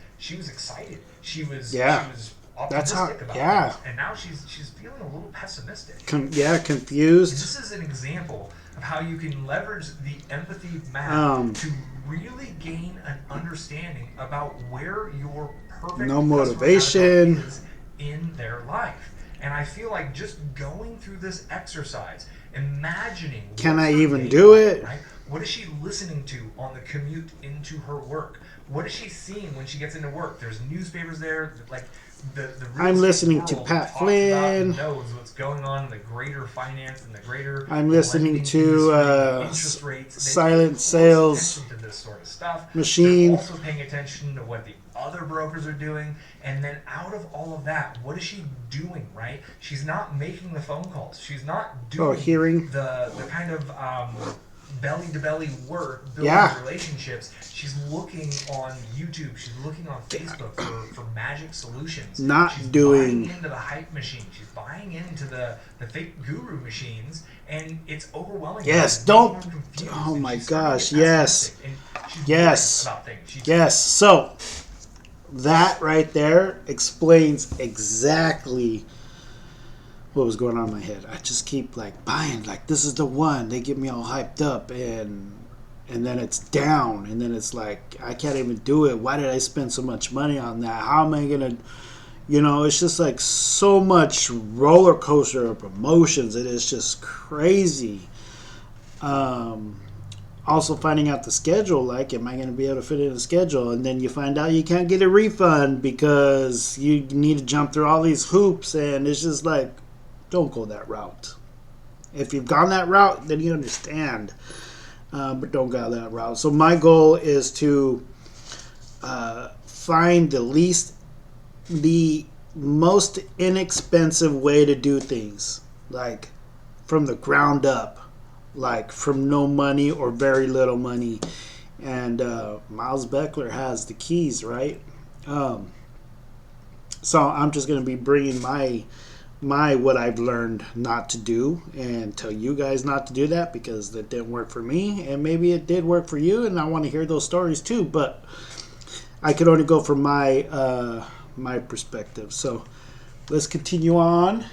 excited. She was That's how, optimistic about yeah. things, and now she's feeling a little pessimistic. Confused. This is an example of how you can leverage the empathy map to really gain an understanding about where your perfect No customer motivation. avatar is in their life. And I feel like just going through this exercise, imagining Can what's I her even day do like, it? right? What is she listening to on the commute into her work? What is she seeing when she gets into work? There's newspapers there, like the real I'm estate listening to world Pat talks Flynn. about and knows what's going on in the greater finance and the greater I'm listening lending to industry, interest rates. They silent pay close sales attention to this sort of stuff. machine. They're also paying attention to what the other brokers are doing, and then out of all of that, what is she doing? Right? She's not making the phone calls. She's not doing hearing. the kind of belly to belly work, building Yeah. relationships. She's looking on YouTube. She's looking on Facebook for magic solutions. Not She's doing- buying into the hype machine. She's buying into the fake guru machines, and it's overwhelming. Yes, It's don't- making her confused, oh and my she's starting to gosh, get yes. pessimistic, and she's Yes. worried about things. She's Yes. So that right there explains exactly what was going on in my head. I just keep like buying, like this is the one. They get me all hyped up, and then it's down, and then it's like I can't even do it. Why did I spend so much money on that? How am I gonna? It's just like so much roller coaster of emotions. It is just crazy. Also finding out the schedule, like, am I going to be able to fit in a schedule? And then you find out you can't get a refund because you need to jump through all these hoops, and it's just like, don't go that route. If you've gone that route, then you understand, but don't go that route. So my goal is to find the most inexpensive way to do things, like from the ground up, like from no money or very little money. And Miles Beckler has the keys, right? So I'm just going to be bringing my what I've learned not to do and tell you guys not to do that, because that didn't work for me, and maybe it did work for you, and I want to hear those stories too, but I could only go from my my perspective. So let's continue on.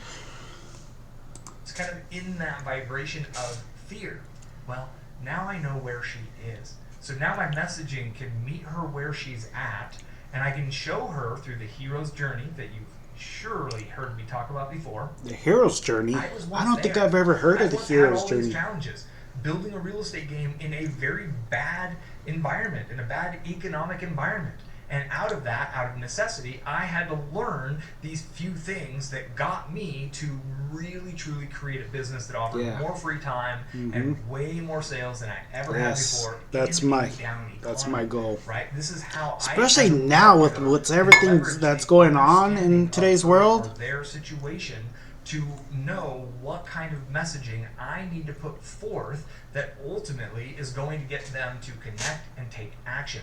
It's kind of in that vibration of fear. Well, now I know where she is. So now my messaging can meet her where she's at, and I can show her through the hero's journey that you've surely heard me talk about before. The hero's journey. I don't think I've ever heard of the hero's journey. Challenges. Building a real estate game in a very bad environment, in a bad economic environment. And out of that, out of necessity, I had to learn these few things that got me to really, truly create a business that offered more free time and way more sales than I ever had before. That's my goal. Right? This is how especially now with what's everything that's going on in today's world. Their situation, to know what kind of messaging I need to put forth that ultimately is going to get them to connect and take action.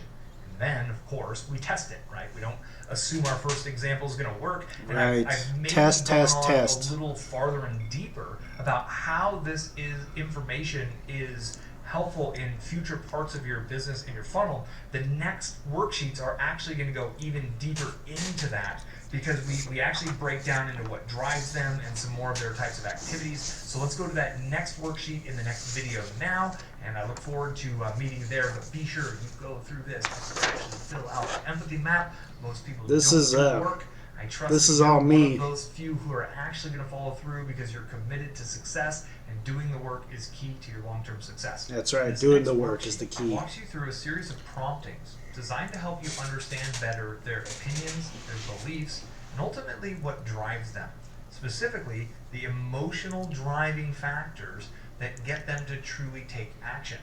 Then, of course, we test it, right? We don't assume our first example is going to work. And right. I've maybe test. a little farther and deeper about how this information is helpful in future parts of your business and your funnel. The next worksheets are actually going to go even deeper into that, because we actually break down into what drives them and some more of their types of activities. So let's go to that next worksheet in the next video now, and I look forward to meeting you there. But be sure you go through this and actually fill out the empathy map. Most people don't do work. I trust This that is you're all one me. of those few who are actually going to follow through because you're committed to success, and doing the work is key to your long-term success. That's right. This Doing next the work worksheet is the key. walks you through a series of promptings designed to help you understand better their opinions, their beliefs, and ultimately what drives them. Specifically, the emotional driving factors that get them to truly take action.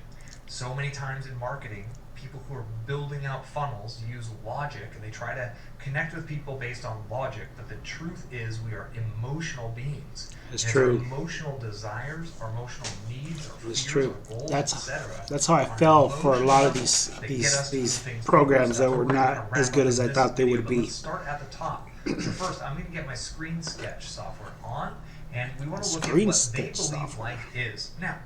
So many times in marketing, people who are building out funnels use logic and they try to connect with people based on logic, but the truth is we are emotional beings. It's and true. Our emotional desires, our emotional needs, our It's fears, true. our goals, That's etc. how I fell for a lot of these programs that were not as good as I thought they would be. Let's start at the top. So first, I'm going to get my screen sketch software on, and we want to look at Screen what they sketch believe software. life is. Now,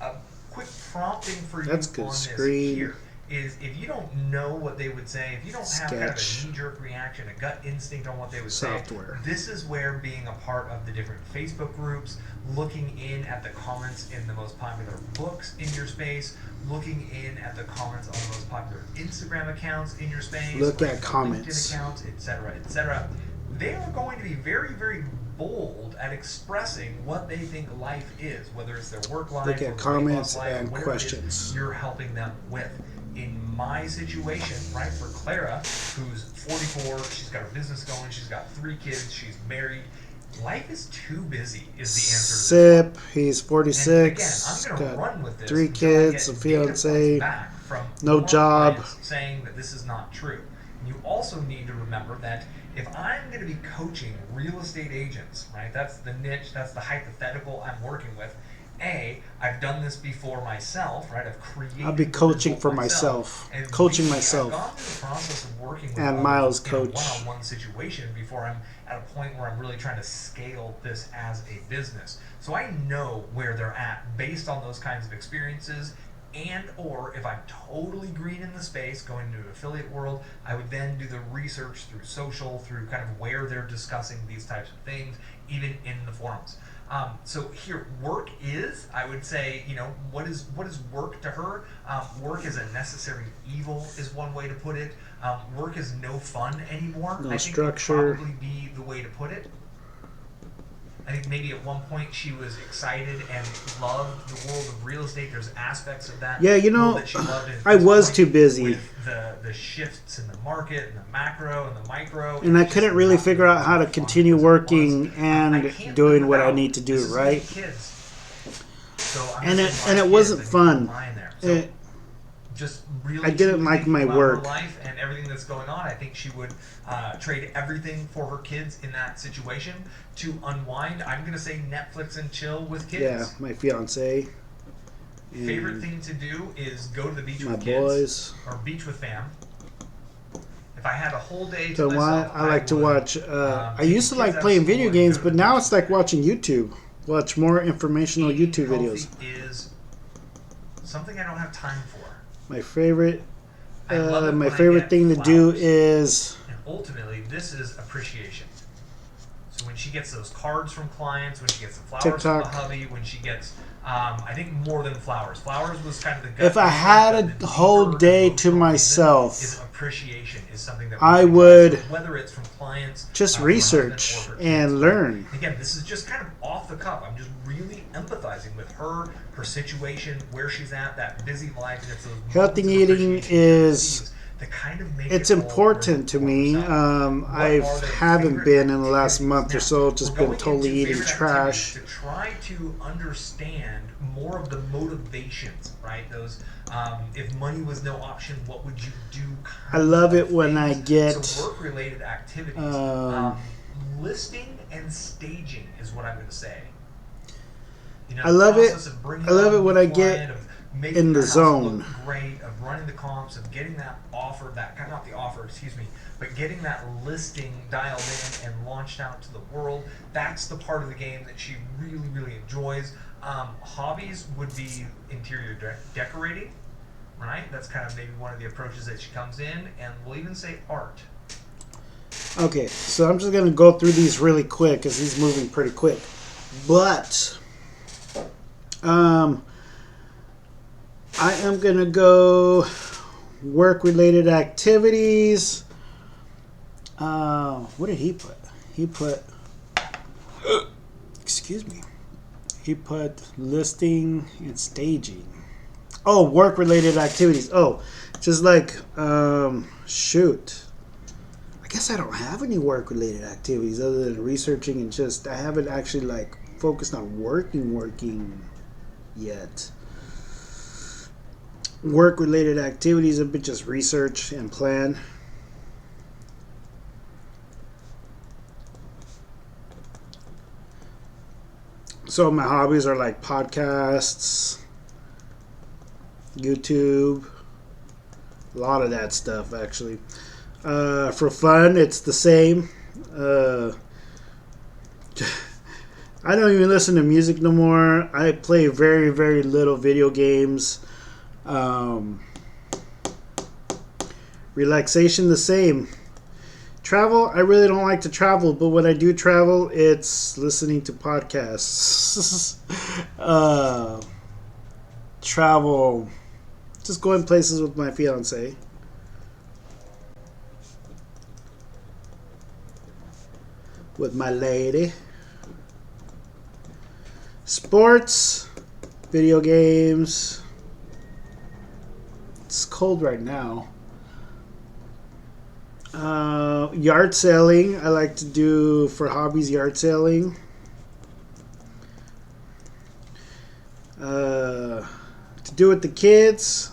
a quick prompting for you That's good. on this Screen here is if you don't know what they would say, if you don't have kind of sketch a knee-jerk reaction, a gut instinct on what they would software. say, this is where being a part of the different Facebook groups, looking in at the comments in the most popular books in your space, looking in at the comments on the most popular Instagram accounts in your space, Look at LinkedIn comments. accounts, etc., etc. They are going to be very, very bold at expressing what they think life is, whether it's their work life, Look or at their comments weight loss life, and or whatever questions. it is you're helping them with. In my situation, right, for Clara, who's 44, she's got her business going, she's got 3 kids, she's married. Life is too busy is the answer to this. Sip, he's 46, And again, I'm gonna run with this 3 until I kids, get a data points fiance, back from no more job. clients saying that this is not true. And you also need to remember that if I'm going to be coaching real estate agents, right, that's the niche, that's the hypothetical I'm working with. I've done this before myself, right? I've created. I'll be coaching for myself, and coaching I've myself. gone through the process of working with And others Miles in coach. a one-on-one situation before I'm at a point where I'm really trying to scale this as a business. So I know where they're at based on those kinds of experiences. And or if I'm totally green in the space, going into the affiliate world, I would then do the research through social, through kind of where they're discussing these types of things, even in the forums. So here, work is, I would say, what is work to her? Work is a necessary evil is one way to put it. Work is no fun anymore. No I think structure. would probably be the way to put it. I think maybe at one point she was excited and loved the world of real estate. There's aspects of that. Yeah, that she loved. And I was point, too busy. With the shifts in the market and the macro and the micro. And I couldn't really figure out how to continue working and doing what I need to do, right? And it wasn't fun. Just really I didn't like my work. Her life and everything that's going on. I think she would trade everything for her kids in that situation to unwind. I'm going to say Netflix and chill with kids. Yeah, my fiance. Favorite thing to do is go to the beach with boys. kids or beach with fam. If I had a whole day to So myself, I like to watch. I used to like playing video games, but now it's like watching YouTube. Watch more informational YouTube videos. Is something I don't have time for. My favorite thing to do is. And ultimately, this is appreciation. So when she gets those cards from clients, when she gets the flowers TikTok. from the hubby, when she gets, I think more than flowers. Flowers was kind of the gut. If I had a whole day to myself, is appreciation is something that I would whether it's from clients, just research and learn. Again, this is just kind of off the cuff. I'm just really empathizing with her situation, where she's at, that busy life. And it's those healthy eating is. Kind of It's important to me. I haven't been in the last month or so, just been totally eating trash. To try to understand more of the motivations, right? Those, if money was no option, what would you do? I love it when I get so work-related activities. Listing and staging is what I'm going to say. I love it. I love it when I get in the zone. Great of running the comps, of getting that offer, but getting that listing dialed in and launched out to the world. That's the part of the game that she really, really enjoys. Hobbies would be interior decorating, right? That's kind of maybe one of the approaches that she comes in, and we'll even say art. Okay, so I'm just going to go through these really quick because he's moving pretty quick. But I am going to go work-related activities. What did he put? He put, excuse me. He put listing and staging. Oh, work related activities. Oh, just like, shoot. I guess I don't have any work related activities other than researching and just, I haven't actually like focused on working yet. Work related activities have been just research and plan. So my hobbies are like podcasts, YouTube, a lot of that stuff actually. For fun, it's the same. I don't even listen to music no more. I play very, very little video games. Um, Relaxation, the same. Travel, I really don't like to travel, but when I do travel, it's listening to podcasts. Travel, just going places with my fiance. With my lady. Sports, video games. It's cold right now. Yard selling. I like to do for hobbies yard selling. To do with the kids.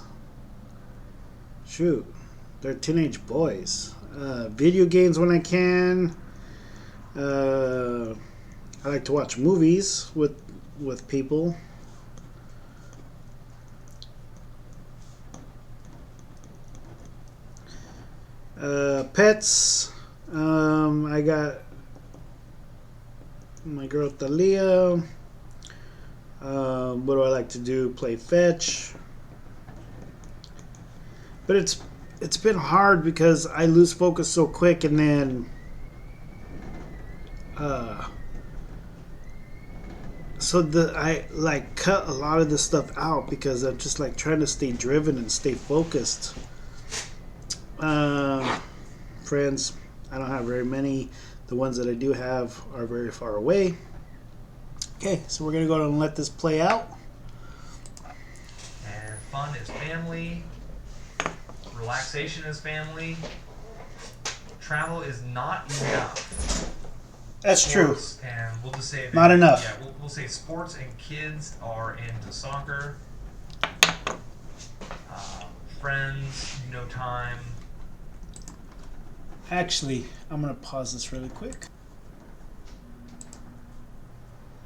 Shoot, they're teenage boys. Video games when I can. I like to watch movies with people. Pets. I got my girl Thalia. What do I like to do? Play fetch. But it's been hard because I lose focus so quick, and then I like cut a lot of this stuff out because I'm just like trying to stay driven and stay focused. Friends, I don't have very many. The ones that I do have are very far away. Okay, so we're gonna go and let this play out. And fun is family. Relaxation is family. Travel is not enough. That's Sports, true. and we'll just say that, Not enough. Yeah, we'll say sports and kids are into soccer. Friends, no time. Actually, I'm gonna pause this really quick.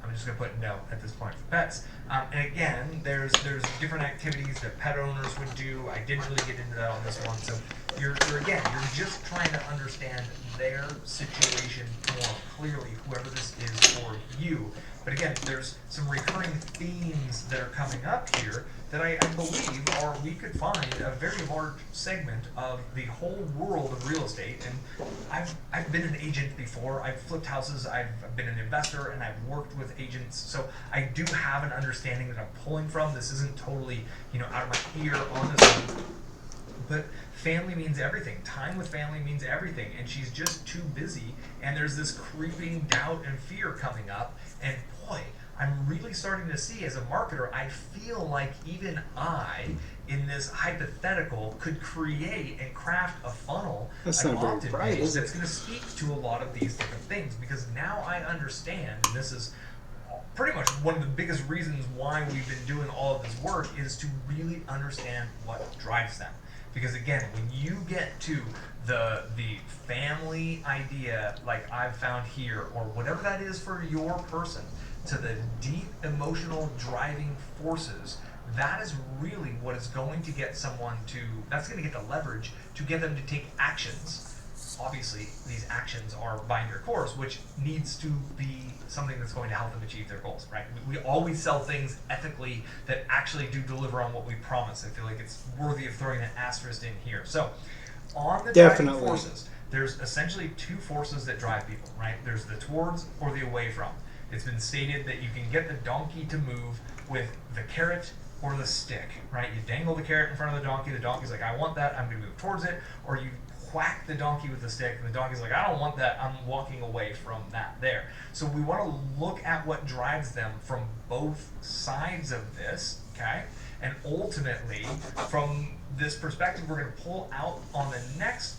I'm just going to put no at this point for pets. And again, there's different activities that pet owners would do. I didn't really get into that on this one. So you're just trying to understand their situation more clearly, whoever this is for you. But again, there's some recurring themes that are coming up here that I believe we could find a very large segment of the whole world of real estate. And I've been an agent before. I've flipped houses. I've been an investor, and I've worked with agents. So I do have an understanding that I'm pulling from. This isn't totally out of my ear on this one. But family means everything. Time with family means everything. And she's just too busy. And there's this creeping doubt and fear coming up. And boy, I'm really starting to see as a marketer, I feel like even I, in this hypothetical, could create and craft a funnel, That's an not very opt-in bright, page is it? that's going to speak to a lot of these different things. Because now I understand, and this is pretty much one of the biggest reasons why we've been doing all of this work, is to really understand what drives them. Because again, when you get to the family idea, like I've found here, or whatever that is for your person, to the deep emotional driving forces, that is really what is going to get someone that's going to get the leverage to get them to take actions. Obviously, these actions are buying your course, which needs to be something that's going to help them achieve their goals, right? We always sell things ethically that actually do deliver on what we promise. I feel like it's worthy of throwing an asterisk in here. So, on the driving forces, there's essentially two forces that drive people, right? There's the towards or the away from. It's been stated that you can get the donkey to move with the carrot or the stick, right? You dangle the carrot in front of the donkey's like, I want that, I'm going to move towards it, or you whack the donkey with the stick, and the donkey's like, I don't want that, I'm walking away from that there. So we want to look at what drives them from both sides of this, okay? And ultimately, from this perspective, we're going to pull out on the next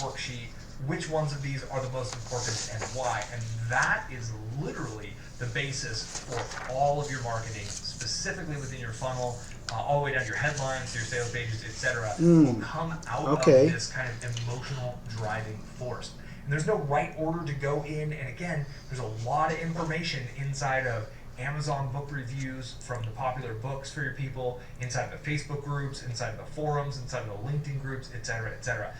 worksheet which ones of these are the most important and why. And that is literally the basis for all of your marketing, specifically within your funnel, all the way down to your headlines, your sales pages, etc. Will come out of this kind of emotional driving force. And there's no right order to go in. And again, there's a lot of information inside of Amazon book reviews from the popular books for your people, inside of the Facebook groups, inside of the forums, inside of the LinkedIn groups, etc., etc.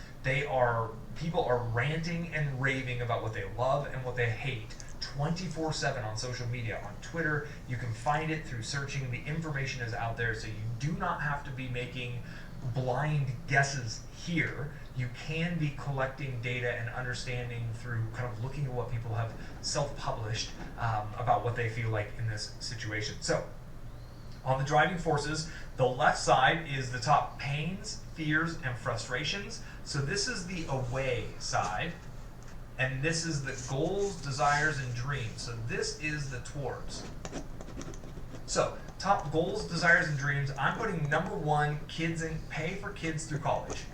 People are ranting and raving about what they love and what they hate 24/7 on social media, on Twitter. You can find it through searching. The information is out there, so you do not have to be making blind guesses here. You can be collecting data and understanding through kind of looking at what people have self-published about what they feel like in this situation. So, on the driving forces, the left side is the top pains, fears, and frustrations. So this is the away side, and this is the goals, desires, and dreams. So this is the towards. So top goals, desires, and dreams. I'm putting number one, kids and pay for kids through college.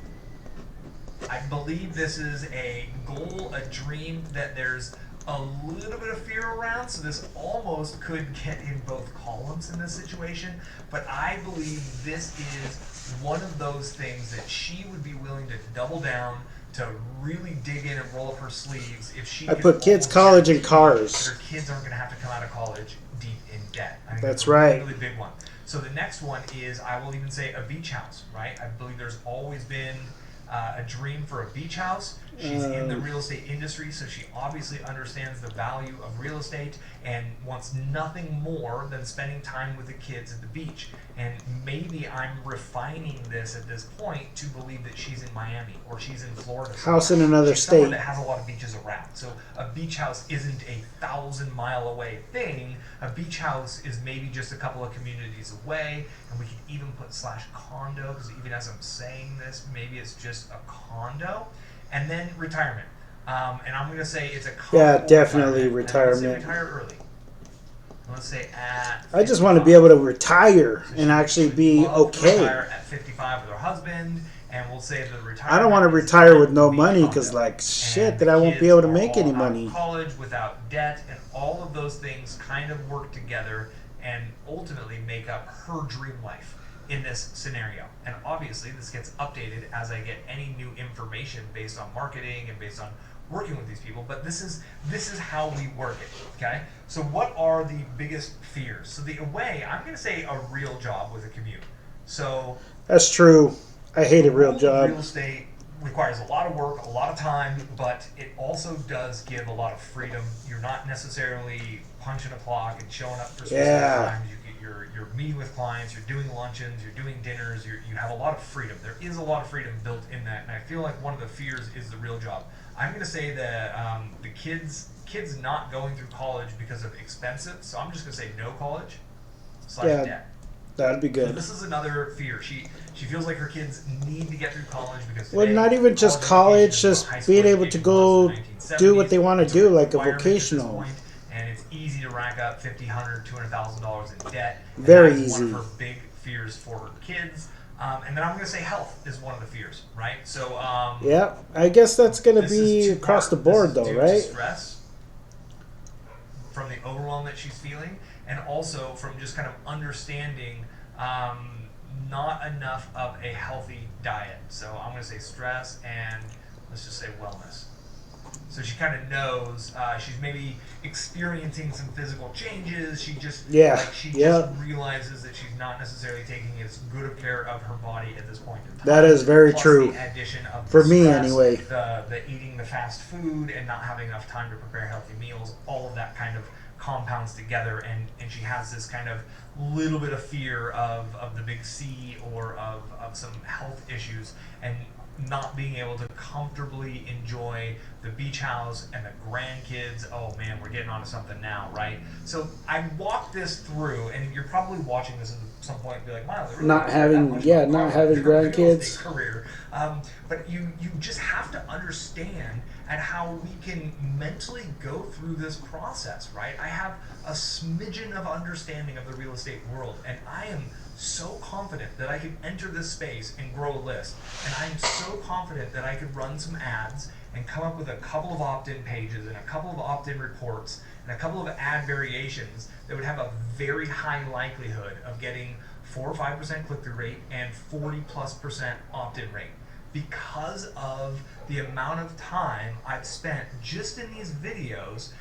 I believe this is a goal, a dream that there's a little bit of fear around, so this almost could get in both columns in this situation, but I believe this is one of those things that she would be willing to double down, to really dig in and roll up her sleeves if she I put kids, college, and cars. her kids aren't going to have to come out of college deep in debt. I think That's a right. really big one. So the next one is, I will even say, a beach house, right? I believe there's always been a dream for a beach house. She's in the real estate industry, so she obviously understands the value of real estate and wants nothing more than spending time with the kids at the beach. And maybe I'm refining this at this point to believe that she's in Miami or she's in Florida. House in another She's somewhere state. that has a lot of beaches around. So a beach house isn't a 1,000-mile away thing. A beach house is maybe just a couple of communities away, and we could even put / condo, because even as I'm saying this, maybe it's just a condo. And then retirement. And I'm going to say it's a Yeah, definitely retirement. Let's say retire early. Let's say at 55. I just want to be able to retire So and she actually would be love to okay. retire at 55 with her husband, and we'll say the retirement. I don't want to is retire with a no beach money condo. because, like, shit, And that I the won't be kids able to are make all any out of money. college without debt, and all of those things kind of work together and ultimately make up her dream life in this scenario. And obviously this gets updated as I get any new information based on marketing and based on working with these people, but this is how we work it. Okay, so what are the biggest fears? So the away, I'm going to say a real job with a commute. So That's true. I hate a real job. real estate requires a lot of work, a lot of time, but it also does give a lot of freedom. You're not necessarily punching a clock and showing up for specific times. You're meeting with clients, you're doing luncheons, you're doing dinners, you have a lot of freedom. There is a lot of freedom built in that, and I feel like one of the fears is the real job. I'm going to say that the kids not going through college because of expensive, so I'm just going to say no college / Yeah. debt. That'd be So good. this is another fear. She feels like her kids need to get through college because Well, today, not even just college, education is just what high school being able to education go was in the do what 1970s. they want to It's do, like a requirement at this vocational. point, and it's easy to rack up $50,000, $100,000, $200,000 in debt. And Very that is easy. one of her big fears for her kids. And then I'm going to say health is one of the fears, right? So Yeah, I guess that's going to this be is across the two-part. board, This is though, due to right? stress from the overwhelm that she's feeling, and also from just kind of understanding not enough of a healthy diet. So I'm going to say stress and let's just say wellness. So she kind of knows she's maybe experiencing some physical changes. She just just realizes that she's not necessarily taking as good of care of her body at this point in time. That is very Plus true. The addition of For the me, stress, anyway. the eating the fast food and not having enough time to prepare healthy meals, all of that kind of compounds together, and she has this kind of little bit of fear of the big C or of some health issues, and not being able to comfortably enjoy the beach house and the grandkids. Oh man, we're getting onto something now, right? So I walked this through, and you're probably watching this at some point and be like, "Wow, really Not having grandkids." Career." But you just have to understand and how we can mentally go through this process, right? I have a smidgen of understanding of the real estate world, and I am so confident that I could enter this space and grow a list. And I'm so confident that I could run some ads and come up with a couple of opt-in pages and a couple of opt-in reports and a couple of ad variations that would have a very high likelihood of getting 4 or 5% click-through rate and 40+% opt-in rate, because of the amount of time I've spent just in these videos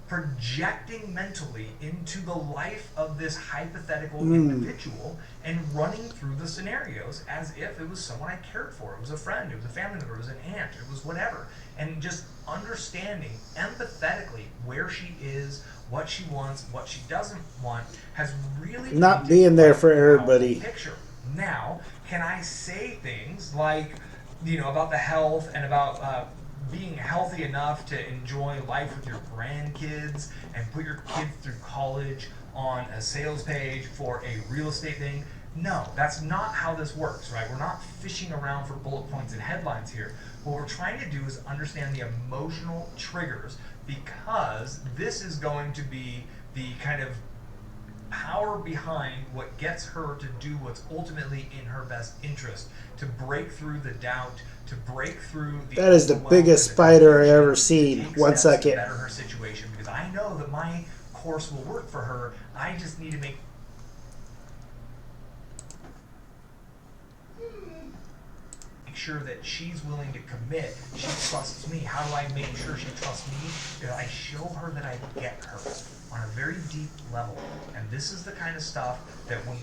projecting mentally into the life of this hypothetical individual and running through the scenarios as if it was someone I cared for. It was a friend, it was a family member, it was an aunt, it was whatever. And just understanding empathetically where she is, what she wants, what she doesn't want, has really not being there for everybody. Picture. Now, can I say things like, about the health and about being healthy enough to enjoy life with your grandkids and put your kids through college on a sales page for a real estate thing? No, that's not how this works, right? We're not fishing around for bullet points and headlines here. What we're trying to do is understand the emotional triggers, because this is going to be the kind of power behind what gets her to do what's ultimately in her best interest, to break through the doubt, to break through the... That is the biggest spider I ever seen. 1 second. To better her situation, because I know that my course will work for her. I just need to make sure that she's willing to commit. She trusts me. How do I make sure she trusts me? I show her that I get her on a very deep level. And this is the kind of stuff that when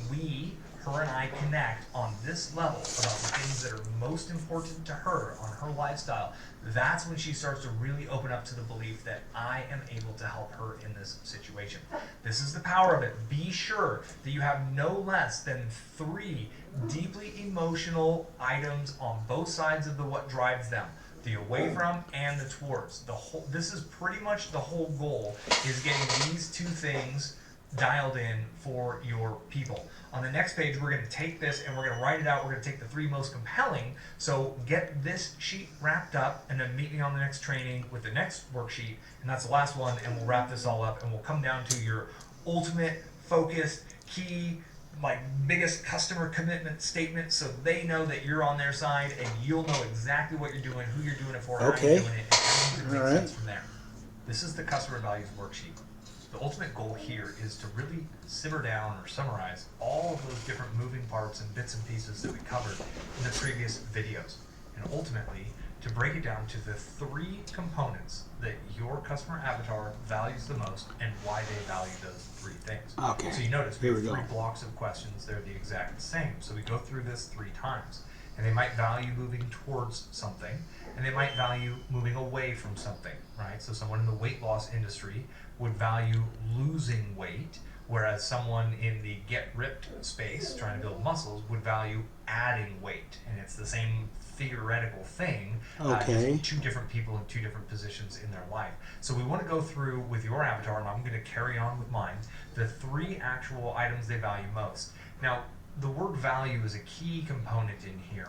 her and I connect on this level about the things that are most important to her on her lifestyle, that's when she starts to really open up to the belief that I am able to help her in this situation. This is the power of it. Be sure that you have no less than 3 deeply emotional items on both sides of the what drives them. The away from and the towards. This is pretty much the whole goal, is getting these 2 things dialed in for your people. On the next page, we're going to take this and we're going to write it out. We're going to take the 3 most compelling. So get this sheet wrapped up, and then meet me on the next training with the next worksheet. And that's the last one, and we'll wrap this all up, and we'll come down to your ultimate focused key, biggest customer commitment statement, so they know that you're on their side and you'll know exactly what you're doing, who you're doing it for, how you're doing it, and everything makes sense from there. This is the customer values worksheet. The ultimate goal here is to really simmer down or summarize all of those different moving parts and bits and pieces that we covered in the previous videos, and ultimately to break it down to the 3 components that your customer avatar values the most and why they value those 3 things. Okay. So you notice we have 3 blocks of questions. They're the exact same. So we go through this 3 times. And they might value moving towards something, and they might value moving away from something, right? So someone in the weight loss industry would value losing weight, whereas someone in the get ripped space, trying to build muscles, would value adding weight. And it's the same theoretical thing, just 2 different people in 2 different positions in their life. So we want to go through with your avatar, and I'm going to carry on with mine, the 3 actual items they value most. Now, the word value is a key component in here.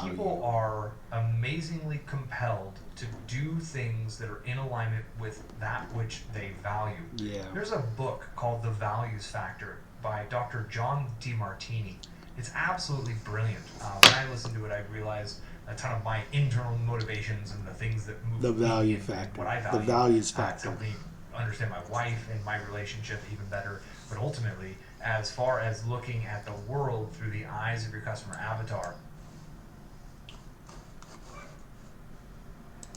People are amazingly compelled to do things that are in alignment with that which they value. Yeah. There's a book called The Values Factor by Dr. John DeMartini. It's absolutely brilliant. When I listened to it, I realized a ton of my internal motivations and the things that move the value me factor. What I value. The values factor. It's helped me understand my wife and my relationship even better. But ultimately, as far as looking at the world through the eyes of your customer avatar,